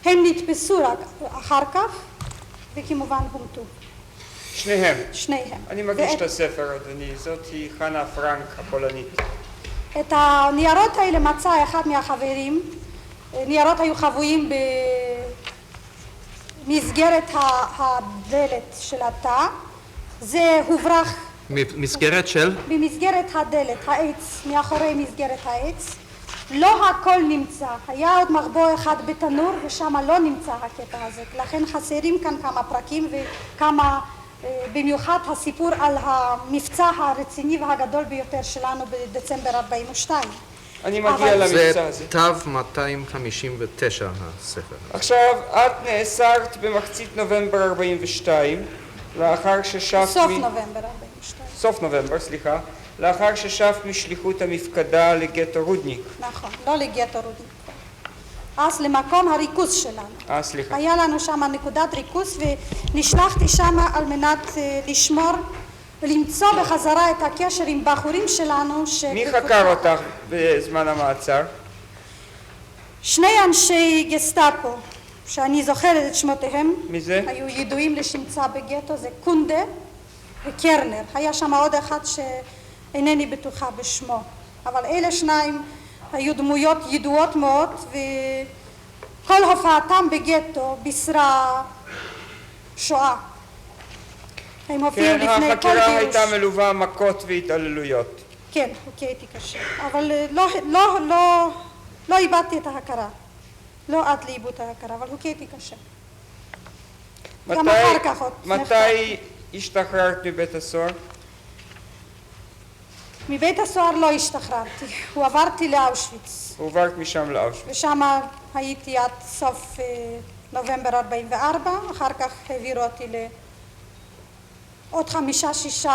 S9: הם נתפסו רק אחר כך, וכמובן הומתו.
S2: שניהם.
S9: שניהם.
S2: אני מגיש את הספר, אדוני. זאת היא חנה פרנק הפולנית.
S9: את הניירות האלה מצא אחד מהחברים. ניירות היו חבויים במסגרת הדלת של התא. זה הוברח
S3: מסגרת של?
S9: במסגרת הדלת, העץ, מאחורי מסגרת העץ. לא הכל נמצא, היה עוד מחבוא אחד בתנור ושם לא נמצא הקטע הזה, לכן חסרים כאן כמה פרקים וכמה, במיוחד הסיפור על המבצע הרציני והגדול ביותר שלנו בדצמבר 42.
S2: אני מגיע למבצע הזה.
S3: זה תו 259 הספר.
S2: עכשיו, את נאסרת במחצית נובמבר 42, לאחר ששבת
S9: סוף נובמבר 42.
S2: סוף נובמבר, סליחה. לאחר ששבת משליחות המפקדה לגטו רודניק.
S9: נכון, לא לגטו רודניק. אז למקום הריכוז שלנו.
S2: סליחה.
S9: היה לנו שם נקודת ריכוז ונשלחתי שם על מנת לשמור ולמצוא בחזרה את הקשר עם בחורים שלנו.
S2: מי חקר אותך בזמן המעצר?
S9: שני אנשי גסטאפו, שאני זוכרת את שמותיהם.
S2: מי זה?
S9: היו ידועים לשמצה בגטו, זה קונדה וקרנר. היה שם עוד אחד שאינני בטוחה בשמו, אבל אלה שניים היו דמויות ידועות מאוד, וכל הופעתם בגטו בישרה שואה. הם הופיעו לפני כל גירוש.
S2: כן, החקירה הייתה מלווה מכות והתעללויות.
S9: כן, הוכיתי קשה, אבל לא איבדתי את ההכרה. לא עד לאיבוד ההכרה, אבל הוכיתי קשה. גם אחר כך עוד.
S2: מתי השתחררת מבית הסוהר?
S9: מבית הסוהר לא השתחררתי, הועברתי לאושוויץ.
S2: הועברת משם לאושוויץ.
S9: ושם הייתי עד סוף נובמבר 44, אחר כך העבירו אותי לעוד 5-6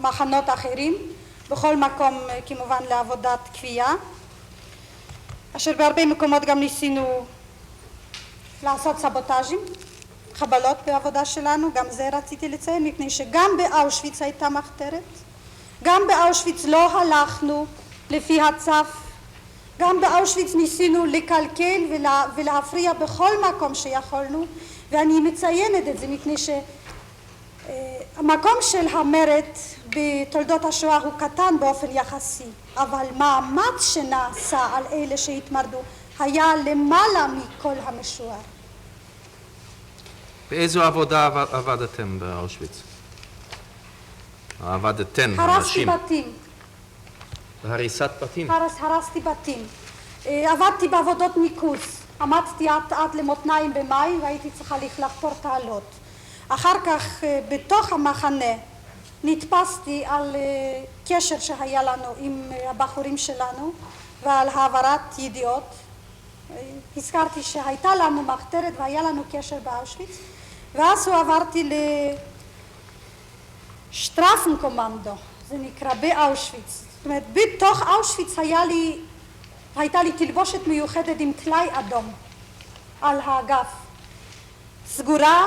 S9: מחנות אחרים, בכל מקום כמובן לעבודת כפייה, אשר בהרבה מקומות גם ניסינו לעשות סבוטאז'ים, חבלות בעבודה שלנו, גם זה רציתי לציין, מפני שגם באושוויץ הייתה מחתרת, גם באושוויץ לא הלכנו לפי הצו, גם באושוויץ ניסינו לקלקל ולהפריע בכל מקום שיכולנו, ואני מציינת את זה מפני שהמקום של המרד בתולדות השואה הוא קטן באופן יחסי, אבל מאמץ שנעשה על אלה שהתמרדו היה למעלה מכל המשוער.
S3: באיזו עבודה עבדתם באושוויץ? עבדתן,
S9: הרסתי בתים.
S3: בהריסת בתים?
S9: הרסתי בתים. עבדתי בעבודות ניקוז. עמדתי עד למותניים במים והייתי צריכה לחפור תעלות. אחר כך בתוך המחנה נתפסתי על קשר שהיה לנו עם הבחורים שלנו ועל העברת ידיעות. הזכרתי שהייתה לנו מחתרת והיה לנו קשר באושוויץ, ואז עברתי לשטרפנקומנדו, זה נקרא באושוויץ. זאת אומרת, בתוך אושוויץ הייתה לי תלבושת מיוחדת עם טלאי אדום על האגף. סגורה,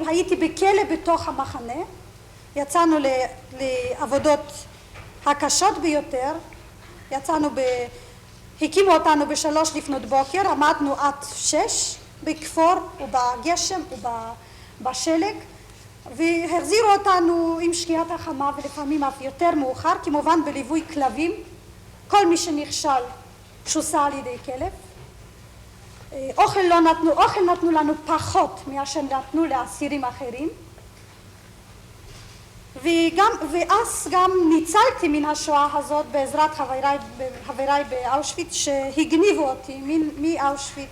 S9: הייתי בכלא בתוך המחנה, יצאנו לעבודות הקשות ביותר, הקימו אותנו ב3 לפנות בוקר, עמדנו עד 6 בכפור ובגשם ובשלג, והחזירו אותנו עם שקיעת החמה ולפעמים אף יותר מאוחר, כמובן בליווי כלבים. כל מי שנכשל שוסה על ידי כלב. אוכל נתנו לנו פחות מאשר נתנו לאסירים אחרים. ואז גם ניצלתי מן השואה הזאת בעזרת חבריי באושוויץ שהגניבו אותי מאושוויץ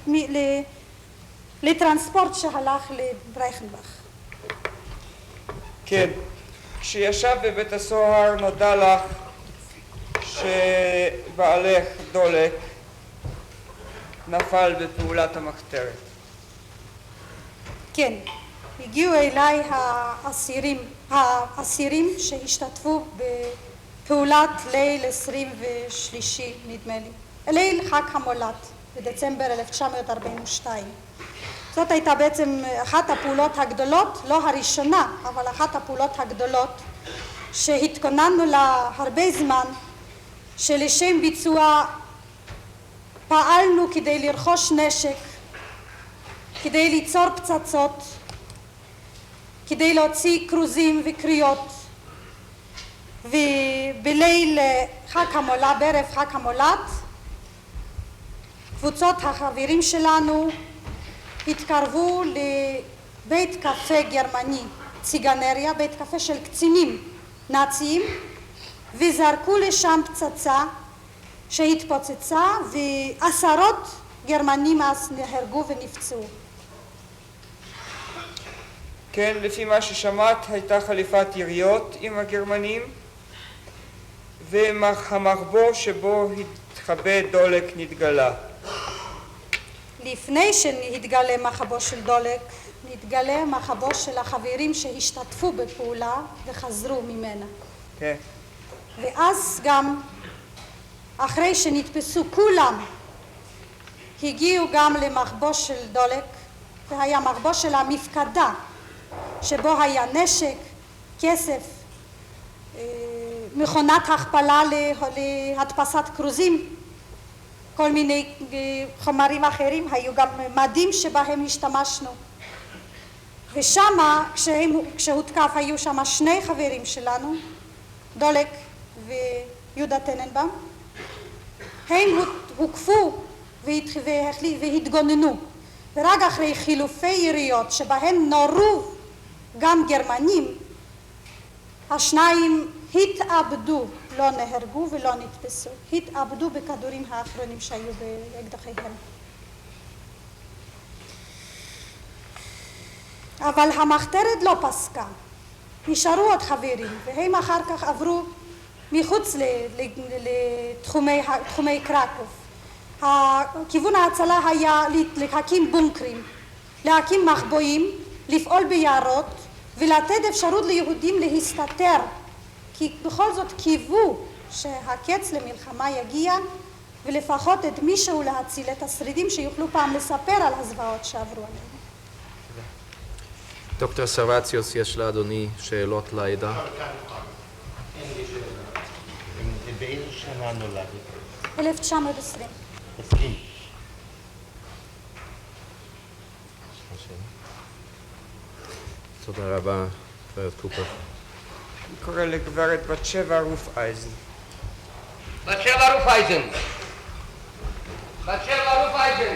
S9: לטרנספורט שהלך לברכנבך.
S2: כן, כשישב בבית הסוהר נודע לך שבעלך דולק נפל בפעולת המחתרת. כן,
S9: הגיעו אליי האסירים שהשתתפו בפעולת ליל 23, נדמה לי, ליל חג המולד בדצמבר 1942. זאת הייתה בעצם אחת הפעולות הגדולות, לא הראשונה, אבל אחת הפעולות הגדולות שהתכוננו לה הרבה זמן, שלשם ביצוע פעלנו כדי לרכוש נשק, כדי ליצור פצצות, כדי להוציא כרוזים וקריאות. ובליל חג המולד, בערב חג המולד, קבוצות החברים שלנו התקרבו לבית קפה גרמני, ציגנריה, בית קפה של קצינים נאציים, וזרקו לשם פצצה שהתפוצצה, ועשרות גרמנים אז נהרגו ונפצעו.
S2: כן, לפי מה ששמעת, הייתה חליפת יריות עם הגרמנים, והמחבור שבו התחבא דולק נתגלה.
S9: לפני שהתגלה מחבו של דולק, נתגלה מחבו של החברים שהשתתפו בפעולה וחזרו ממנה.
S2: כן.
S9: ואז גם, אחרי שנתפסו כולם, הגיעו גם למחבו של דולק, והיה מחבו של המפקדה, שבו היה נשק, כסף, מכונת הכפלה להדפסת כרוזים, כל מיני חומרים אחרים, היו גם מדים שבהם השתמשנו. ושמה, כשהותקף, היו שמה שני חברים שלנו, דולק ויהודה טננבאום. הם הוקפו והתגוננו, ורק אחרי חילופי יריות שבהם נורו גם גרמנים, השניים התאבדו, לא נהרגו ולא נתפסו, התאבדו בכדורים האחרונים שהיו באקדחיהם. אבל המחתרת לא פסקה, נשארו עוד חברים, והם אחר כך עברו מחוץ לתחומי קרקוב. כיוון ההצלה היה להקים בונקרים, להקים מחבואים, לפעול ביערות ולתת אפשרות ליהודים להסתתר, כי בכל זאת קיוו שהקץ למלחמה יגיע, ולפחות את מישהו להציל, את השרידים שיוכלו פעם לספר על הזוועות שעברו עליהם.
S3: דוקטור סרווציוס, יש לאדוני שאלות לעדה?
S5: באיזה שנה נולדת?
S9: 1920.
S3: תודה רבה, גברת קופר.
S2: אני קורא לגברת בת שבע רופאייזן.
S7: בת שבע רופאייזן. בת שבע רופאייזן.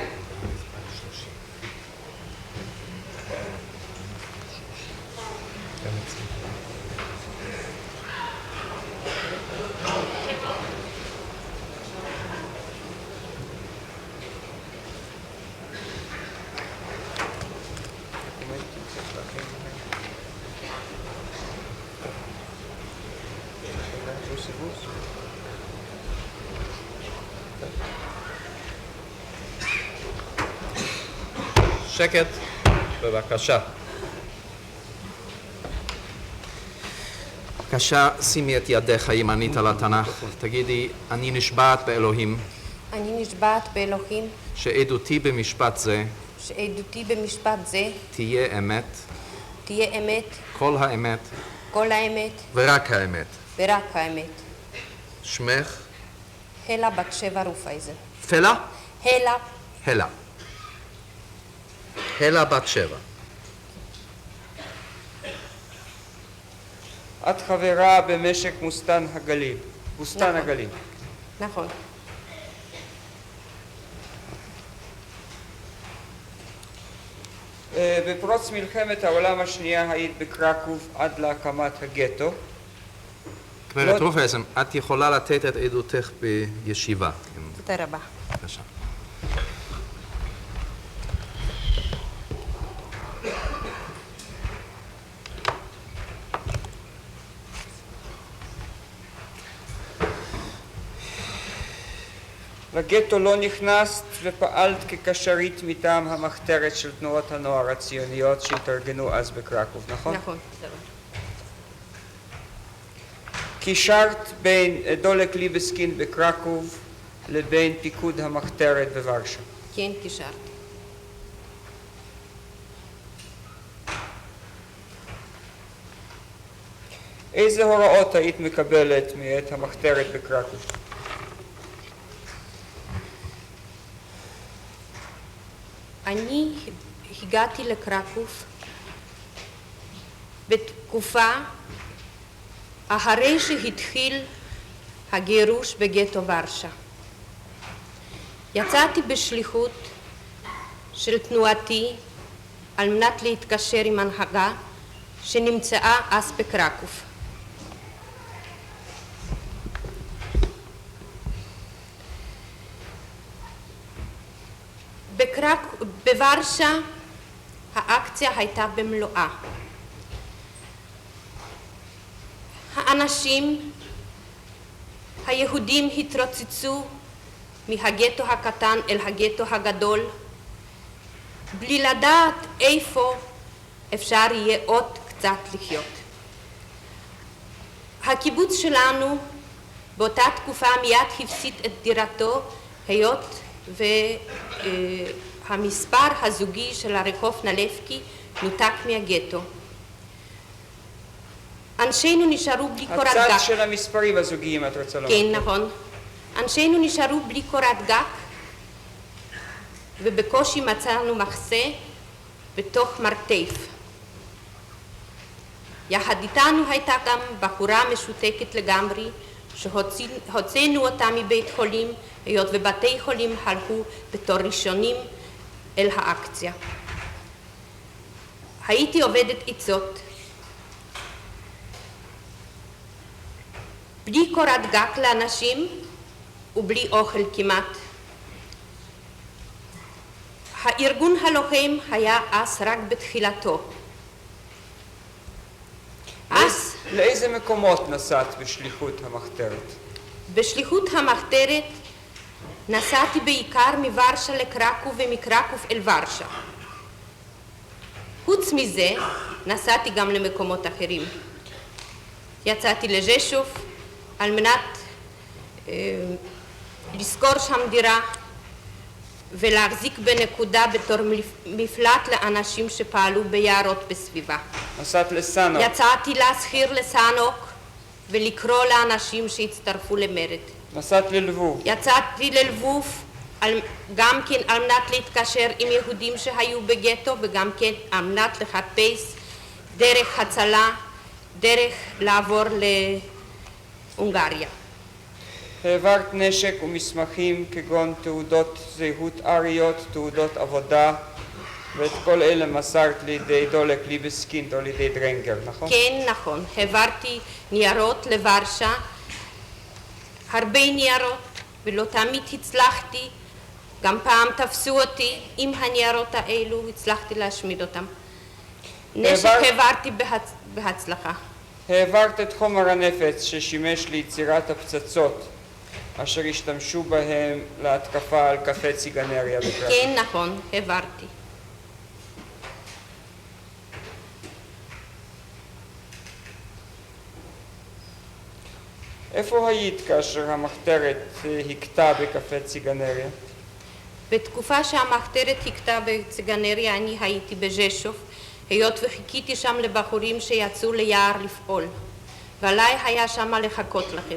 S3: שקט, בבקשה. בבקשה, שימי את ידך הימנית על התנ"ך. תגידי, אני נשבעת באלוהים.
S10: אני נשבעת באלוהים.
S3: שעדותי במשפט זה.
S10: שעדותי במשפט זה.
S3: תהיה אמת.
S10: תהיה אמת.
S3: כל האמת.
S10: כל האמת.
S3: ורק האמת.
S10: ורק האמת.
S3: שמך?
S10: הלה בת שבע רופאייזן.
S3: פלה?
S10: הלה.
S3: הלה. הלה בת שבע.
S2: את חברה במשק בוסתן הגליל. בוסתן הגליל.
S10: נכון.
S2: בפרוץ מלחמת העולם השנייה היית בקרקוב עד להקמת הגטו.
S3: גברת רופאייזן, את יכולה לתת את עדותך בישיבה.
S10: תודה רבה.
S3: בבקשה.
S2: לגטו לא נכנסת ופעלת כקשרית מטעם המחתרת של תנועות הנוער הציוניות שהתארגנו אז בקרקוב, נכון?
S10: נכון.
S2: קישרת בין דולק ליבסקין בקרקוב לבין פיקוד המחתרת בוורשה.
S10: כן, קישרתי.
S2: איזה הוראות היית מקבלת מאת המחתרת בקרקוב?
S10: אני הגעתי לקרקוב בתקופה אחרי שהתחיל הגירוש בגטו ורשה. יצאתי בשליחות של תנועתי על מנת להתקשר עם הנהגה שנמצאה אז בקרקוב. בוורשה האקציה הייתה במלואה. האנשים היהודים התרוצצו מהגטו הקטן אל הגטו הגדול, בלי לדעת איפה אפשר יהיה עוד קצת לחיות. הקיבוץ שלנו באותה תקופה מיד הפסיד את דירתו, היות והמספר הזוגי של הרחוב נלפקי נותק מהגטו. אנשינו נשארו בלי קורת גג.
S2: הצד של המספרים הזוגיים את רוצה לומר.
S10: כן, נכון. אנשינו נשארו בלי קורת גג, ובקושי מצאנו מחסה בתוך מרתף. יחד איתנו הייתה גם בחורה משותקת לגמרי, שהוצאנו אותה מבית חולים, היות ובתי חולים הלכו בתור ראשונים אל האקציה. הייתי עובדת עצות, בלי קורת גג לאנשים ובלי אוכל כמעט. הארגון הלוחם היה אז רק בתחילתו. אז
S2: לאיזה מקומות נסעת בשליחות המחתרת?
S10: בשליחות המחתרת נסעתי בעיקר מוורשה לקרקוב ומקרקוב אל ורשה. חוץ מזה נסעתי גם למקומות אחרים. יצאתי לז'שוב על מנת לשכור שם דירה ולהחזיק בנקודה בתור מפלט לאנשים שפעלו ביערות בסביבה.
S2: נסעת לסאנוק.
S10: יצאתי להשכיר לסאנוק ולקרוא לאנשים שהצטרפו למרד.
S2: נסעת ללבוב.
S10: יצאתי ללבוב גם כן על מנת להתקשר עם יהודים שהיו בגטו וגם כן על מנת לחפש דרך הצלה, דרך לעבור להונגריה.
S2: העברת נשק ומסמכים כגון תעודות זהות אריות, תעודות עבודה, ואת כל אלה מסרת לידי דולק ליבסקינד או לידי דרנגר, נכון?
S10: כן, נכון. העברתי ניירות לוורשה, הרבה ניירות, ולא תמיד הצלחתי. גם פעם תפסו אותי עם הניירות האלו, הצלחתי להשמיד אותם. נשק העברתי בהצלחה.
S2: העברת את חומר הנפץ ששימש ליצירת הפצצות אשר השתמשו בהם להתקפה על קפה ציגנריה בקרקוב.
S10: כן, נכון, העברתי.
S2: איפה היית כאשר המחתרת הכתה בקפה ציגנריה?
S10: בתקופה שהמחתרת הכתה בציגנריה אני הייתי בז'שוב, היות וחיכיתי שם לבחורים שיצאו ליער לפעול, ועליי היה שם לחכות לכם.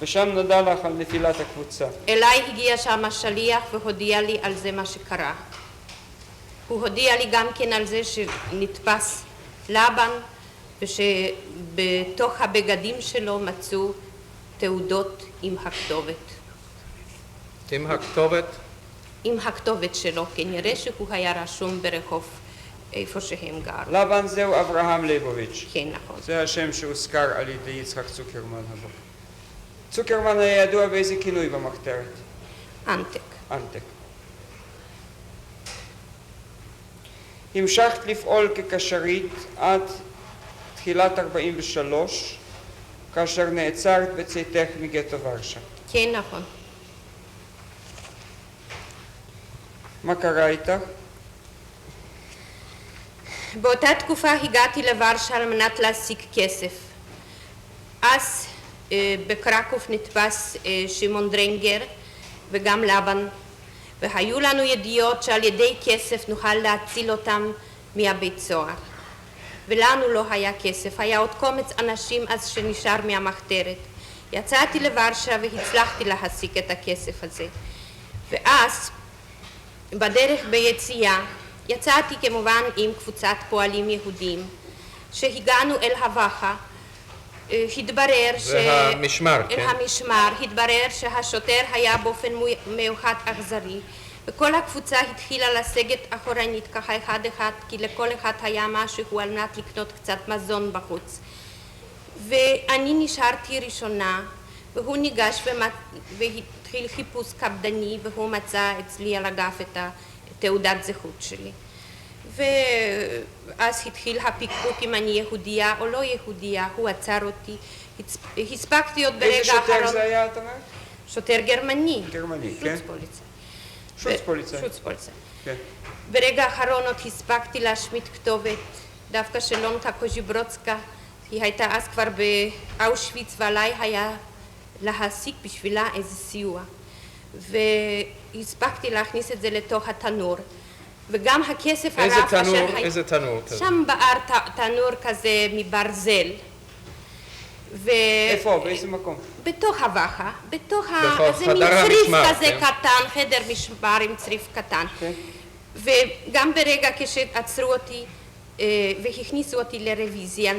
S2: ושם נודע לך על נפילת הקבוצה.
S10: אליי הגיע שם השליח והודיע לי על זה מה שקרה. הוא הודיע לי גם כן על זה שנתפס לבן ושבתוך הבגדים שלו מצאו תעודות עם הכתובת.
S3: עם הכתובת?
S10: עם הכתובת שלו, כנראה שהוא היה רשום ברחוב איפה שהם גרו.
S2: לבן זהו אברהם ליבוביץ'.
S10: כן, נכון.
S2: זה השם שהוזכר על ידי יצחק צוקרמן הבא. צוקרמן היה ידוע באיזה כינוי במחתרת?
S10: אנטק.
S2: אנטק. המשכת לפעול כקשרית עד תחילת 43, כאשר נעצרת בצאתך מגטו ורשה.
S10: כן, נכון.
S2: מה קרה איתך?
S10: באותה תקופה הגעתי לוורשה על מנת להשיג כסף. אז בקרקוב נתפס שמעון דרנגר וגם לבן, והיו לנו ידיעות שעל ידי כסף נוכל להציל אותם מהבית סוהר. ולנו לא היה כסף, היה עוד קומץ אנשים אז שנשאר מהמחתרת. יצאתי לוורשה והצלחתי להשיג את הכסף הזה. ואז בדרך ביציאה יצאתי כמובן עם קבוצת פועלים יהודים. שהגענו אל הוואחה, התברר
S3: והמשמר,
S10: אל המשמר, התברר שהשוטר היה באופן מיוחד אכזרי, וכל הקבוצה התחילה לסגת אחורנית ככה אחד אחד, כי לכל אחד היה משהו על מנת לקנות קצת מזון בחוץ. ואני נשארתי ראשונה, והוא ניגש והתחיל חיפוש קפדני, והוא מצא אצלי על הגב את תעודת זהות שלי. ואז התחיל הפקפוק אם אני יהודייה או לא יהודייה, הוא עצר אותי, הספקתי עוד ברגע
S2: איזה
S10: האחרון.
S2: שוטר זה היה, את אומרת?
S10: שוטר גרמני.
S2: גרמני, כן?
S10: שוצפוליצאי. שוצפוליצאי. כן. ברגע האחרון עוד הספקתי להשמיט כתובת, דווקא של לונקה קוז'יברוצקה, היא הייתה אז כבר באושוויץ, ועליי היה להשיג בשבילה איזה סיוע. והספקתי להכניס את זה לתוך התנור. וגם הכסף הרב אשר היה...
S3: איזה תנור?
S10: שם בער תנור כזה מברזל.
S2: איפה? באיזה מקום?
S10: בתוך הוואחה, בתוך
S3: חדר
S10: מין צריף
S3: המשמר,
S10: כזה קטן, חדר משמר עם צריף קטן. וגם ברגע כשעצרו אותי והכניסו אותי לרוויזיה,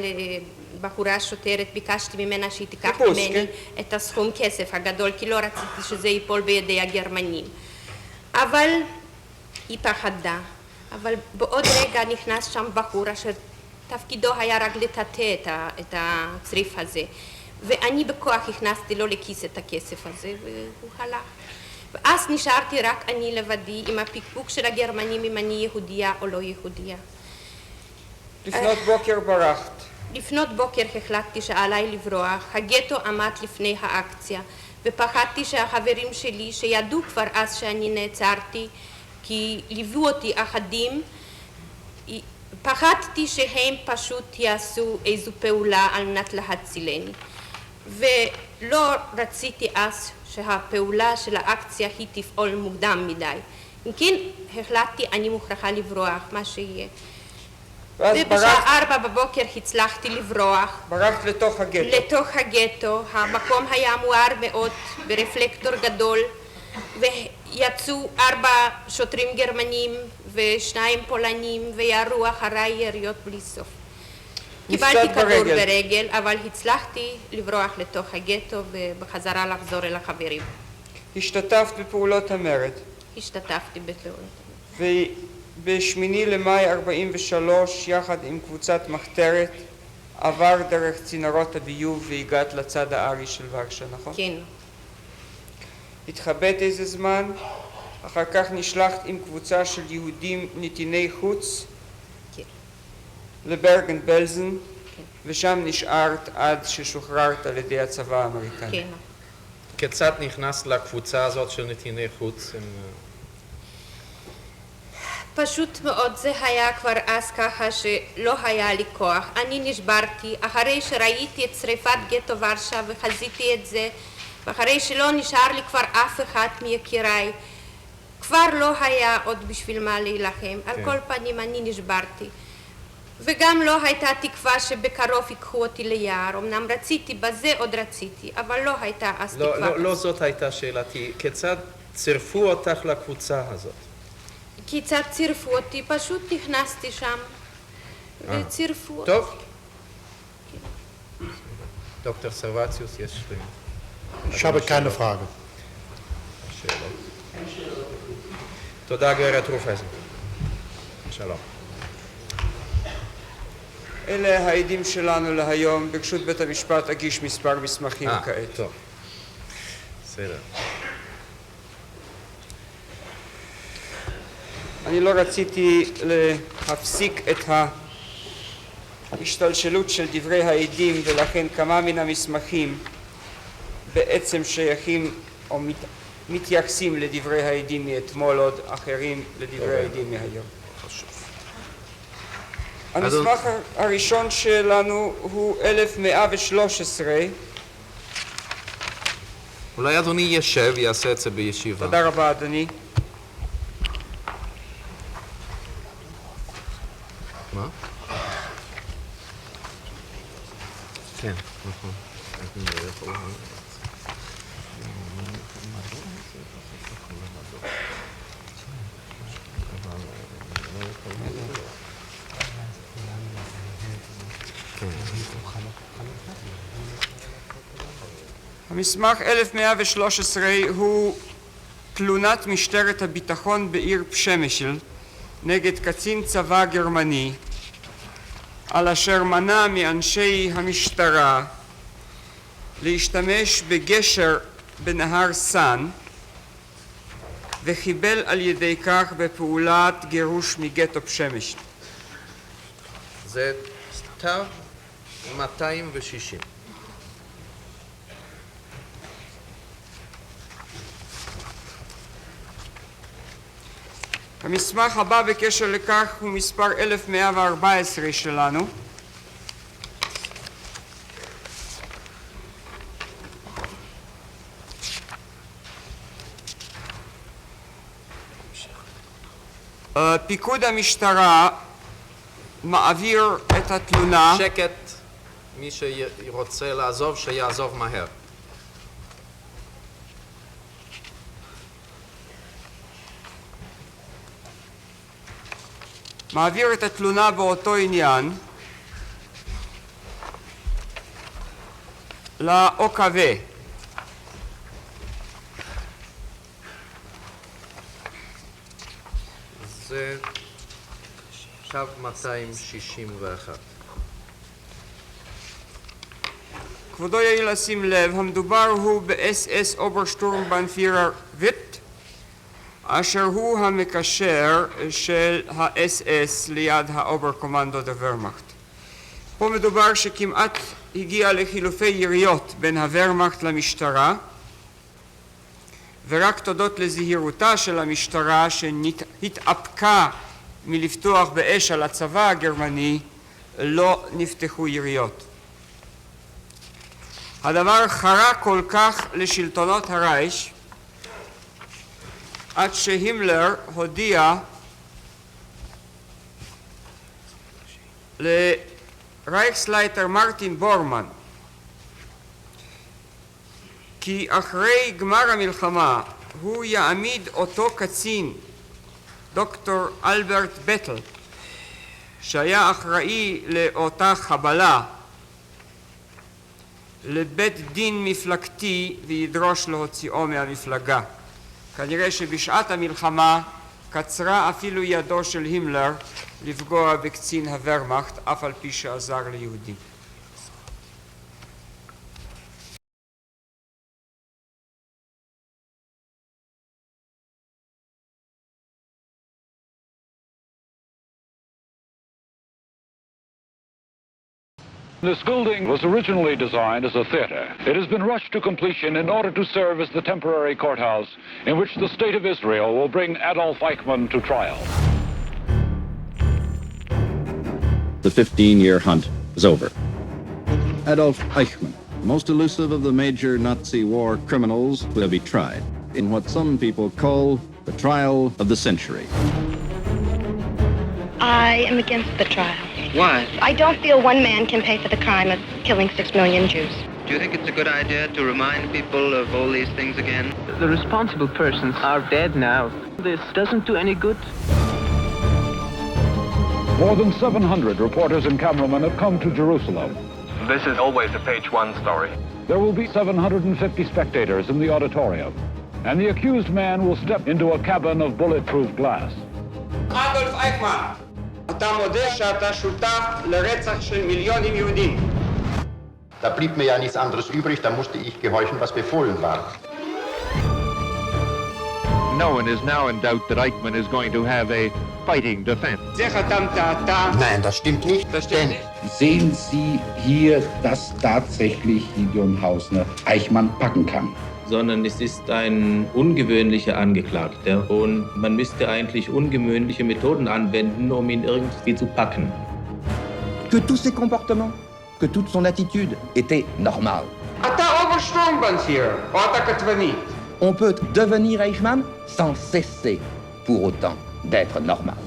S10: לבחורה שוטרת, ביקשתי ממנה שהיא תיקח ממני את הסכום כסף הגדול, כי לא רציתי שזה ייפול בידי הגרמנים. אבל היא פחדה, אבל בעוד רגע נכנס שם בחור אשר תפקידו היה רק לטאטא את הצריף הזה, ואני בכוח הכנסתי לו לכיס את הכסף הזה, והוא הלך. ואז נשארתי רק אני לבדי עם הפקפוק של הגרמנים אם אני יהודייה או לא יהודייה.
S2: לפנות בוקר ברחת.
S10: לפנות בוקר החלטתי שעליי לברוח, הגטו עמד לפני האקציה, ופחדתי שהחברים שלי שידעו כבר אז שאני נעצרתי, כי ליוו אותי אחדים, פחדתי שהם פשוט יעשו איזו פעולה על מנת להצילני. ולא רציתי אז שהפעולה של האקציה היא תפעול מוקדם מדי. אם כן, החלטתי אני מוכרחה לברוח, מה שיהיה. ובשעה 4 בבוקר הצלחתי לברוח.
S2: ברחת לתוך הגטו.
S10: לתוך הגטו, המקום היה מואר מאוד, ברפלקטור גדול, ויצאו 4 שוטרים גרמנים ו2 פולנים וירו אחריי יריות בלי סוף. קיבלתי כדור ברגל, אבל הצלחתי לברוח לתוך הגטו ובחזרה לחזור אל החברים.
S2: השתתפת בפעולות המרד.
S10: השתתפתי בפעולות המרד.
S2: וב-8 למאי 43, יחד עם קבוצת מחתרת, עבר דרך צינורות הביוב והגעת לצד הארי של ורשה, נכון?
S10: כן.
S2: התחבאת איזה זמן, אחר כך נשלחת עם קבוצה של יהודים נתיני חוץ לברגן בלזן, ושם נשארת עד ששוחררת על ידי הצבא האמריקני.
S10: כן.
S3: כיצד נכנס לקבוצה הזאת של נתיני חוץ?
S10: פשוט מאוד, זה היה כבר אז ככה שלא היה לי כוח. אני נשברתי אחרי שראיתי את שריפת גטו ורשה וחזיתי את זה, ואחרי שלא נשאר לי כבר אף אחד מיקיריי, כבר לא היה עוד בשביל מה להילחם. על כל פנים אני נשברתי. וגם לא הייתה תקווה שבקרוב ייקחו אותי ליער. אמנם רציתי, בזה עוד רציתי, אבל לא הייתה אז תקווה.
S3: לא זאת הייתה שאלתי. כיצד צירפו אותך לקבוצה הזאת?
S10: כיצד צירפו אותי? פשוט נכנסתי שם וצירפו אותי.
S3: טוב. דוקטור סרווציוס, יש...
S5: Ich habe keine Frage.
S3: תודה גברת רופזן. שלום.
S2: אלה העדים שלנו להיום. ברשות בית המשפט אגיש מספר מסמכים כעת.
S3: טוב. בסדר.
S2: אני לא רציתי להפסיק את ההשתלשלות של דברי העדים, ולכן כמה מן המסמכים בעצם שייכים או מתייחסים לדברי העדים מאתמול, עוד אחרים לדברי העדים מהיום. המסמך הראשון שלנו הוא 1113.
S3: אולי אדוני ישב ויעשה את זה בישיבה.
S2: תודה רבה אדוני.
S3: מה? כן, נכון.
S2: המסמך 1113 הוא תלונת משטרת הביטחון בעיר פשמשל נגד קצין צבא גרמני על אשר מנע מאנשי המשטרה להשתמש בגשר בנהר סן וחיבל על ידי כך בפעולת גירוש מגטו פשמשל.
S3: זה תו 260.
S2: המסמך הבא בקשר לכך הוא מספר 1114 שלנו. פיקוד המשטרה מעביר את התלונה.
S3: שקט, מי שרוצה לעזוב שיעזוב מהר.
S2: מעביר את התלונה באותו עניין ל-OKW.
S3: זה תו 261.
S2: כבודו יעיל לשים לב, המדובר הוא ב-SS אוברשטורמבנפירר ויט, אשר הוא המקשר של ה-SS ליד האוברקומנדו דה ורמאכט. פה מדובר שכמעט הגיע לחילופי יריות בין הוורמאכט למשטרה, ורק תודות לזהירותה של המשטרה שהתאפקה מלפתוח באש על הצבא הגרמני, לא נפתחו יריות. הדבר חרה כל כך לשלטונות הרייך, עד שהימלר הודיע לרייכסלייטר מרטין בורמן כי אחרי גמר המלחמה הוא יעמיד אותו קצין, דוקטור אלברט בטל, שהיה אחראי לאותה חבלה, לבית דין מפלגתי וידרוש להוציאו מהמפלגה. כנראה שבשעת המלחמה קצרה אפילו ידו של הימלר לפגוע בקצין הוורמאכט, אף על פי שעזר ליהודים.
S11: This building was originally designed as a theater. It has been rushed to completion in order to serve as the temporary courthouse in which the State of Israel will bring Adolf Eichmann to trial.
S1: The 15-year hunt is over. Adolf Eichmann, most elusive of the major Nazi war criminals, will be tried in what some people call the trial of the century.
S12: I am against the trial.
S7: Why?
S12: I don't feel one man can pay for the crime of killing 6 million Jews.
S7: Do you think it's a good idea to remind people of all these things again?
S13: The responsible persons are dead now. This doesn't do any good.
S11: More than 700 reporters and cameramen have come to Jerusalem.
S14: This is always a page-one story.
S11: There will be 750 spectators in the auditorium, and the accused man will step into a cabin of bulletproof glass.
S2: אדולף אייכמן, אתה מודה שאתה שותף לרצח של מיליונים יהודים.
S15: Da blieb mir ja nichts anderes übrig, da musste ich gehorchen, was befohlen war.
S14: No one is now in doubt that Eichmann is going to have a fighting defense.
S15: Nein, das stimmt nicht. Denn
S16: sehen Sie hier, dass tatsächlich Gideon Hausner Eichmann packen kann.
S17: Sondern es ist ein ungewöhnlicher Angeklagter und man müsste eigentlich ungewöhnliche Methoden anwenden, um ihn irgendwie zu packen.
S18: Que tous ses comportements, que toute son attitude était normale. On peut devenir Eichmann sans cesser pour autant d'être normal.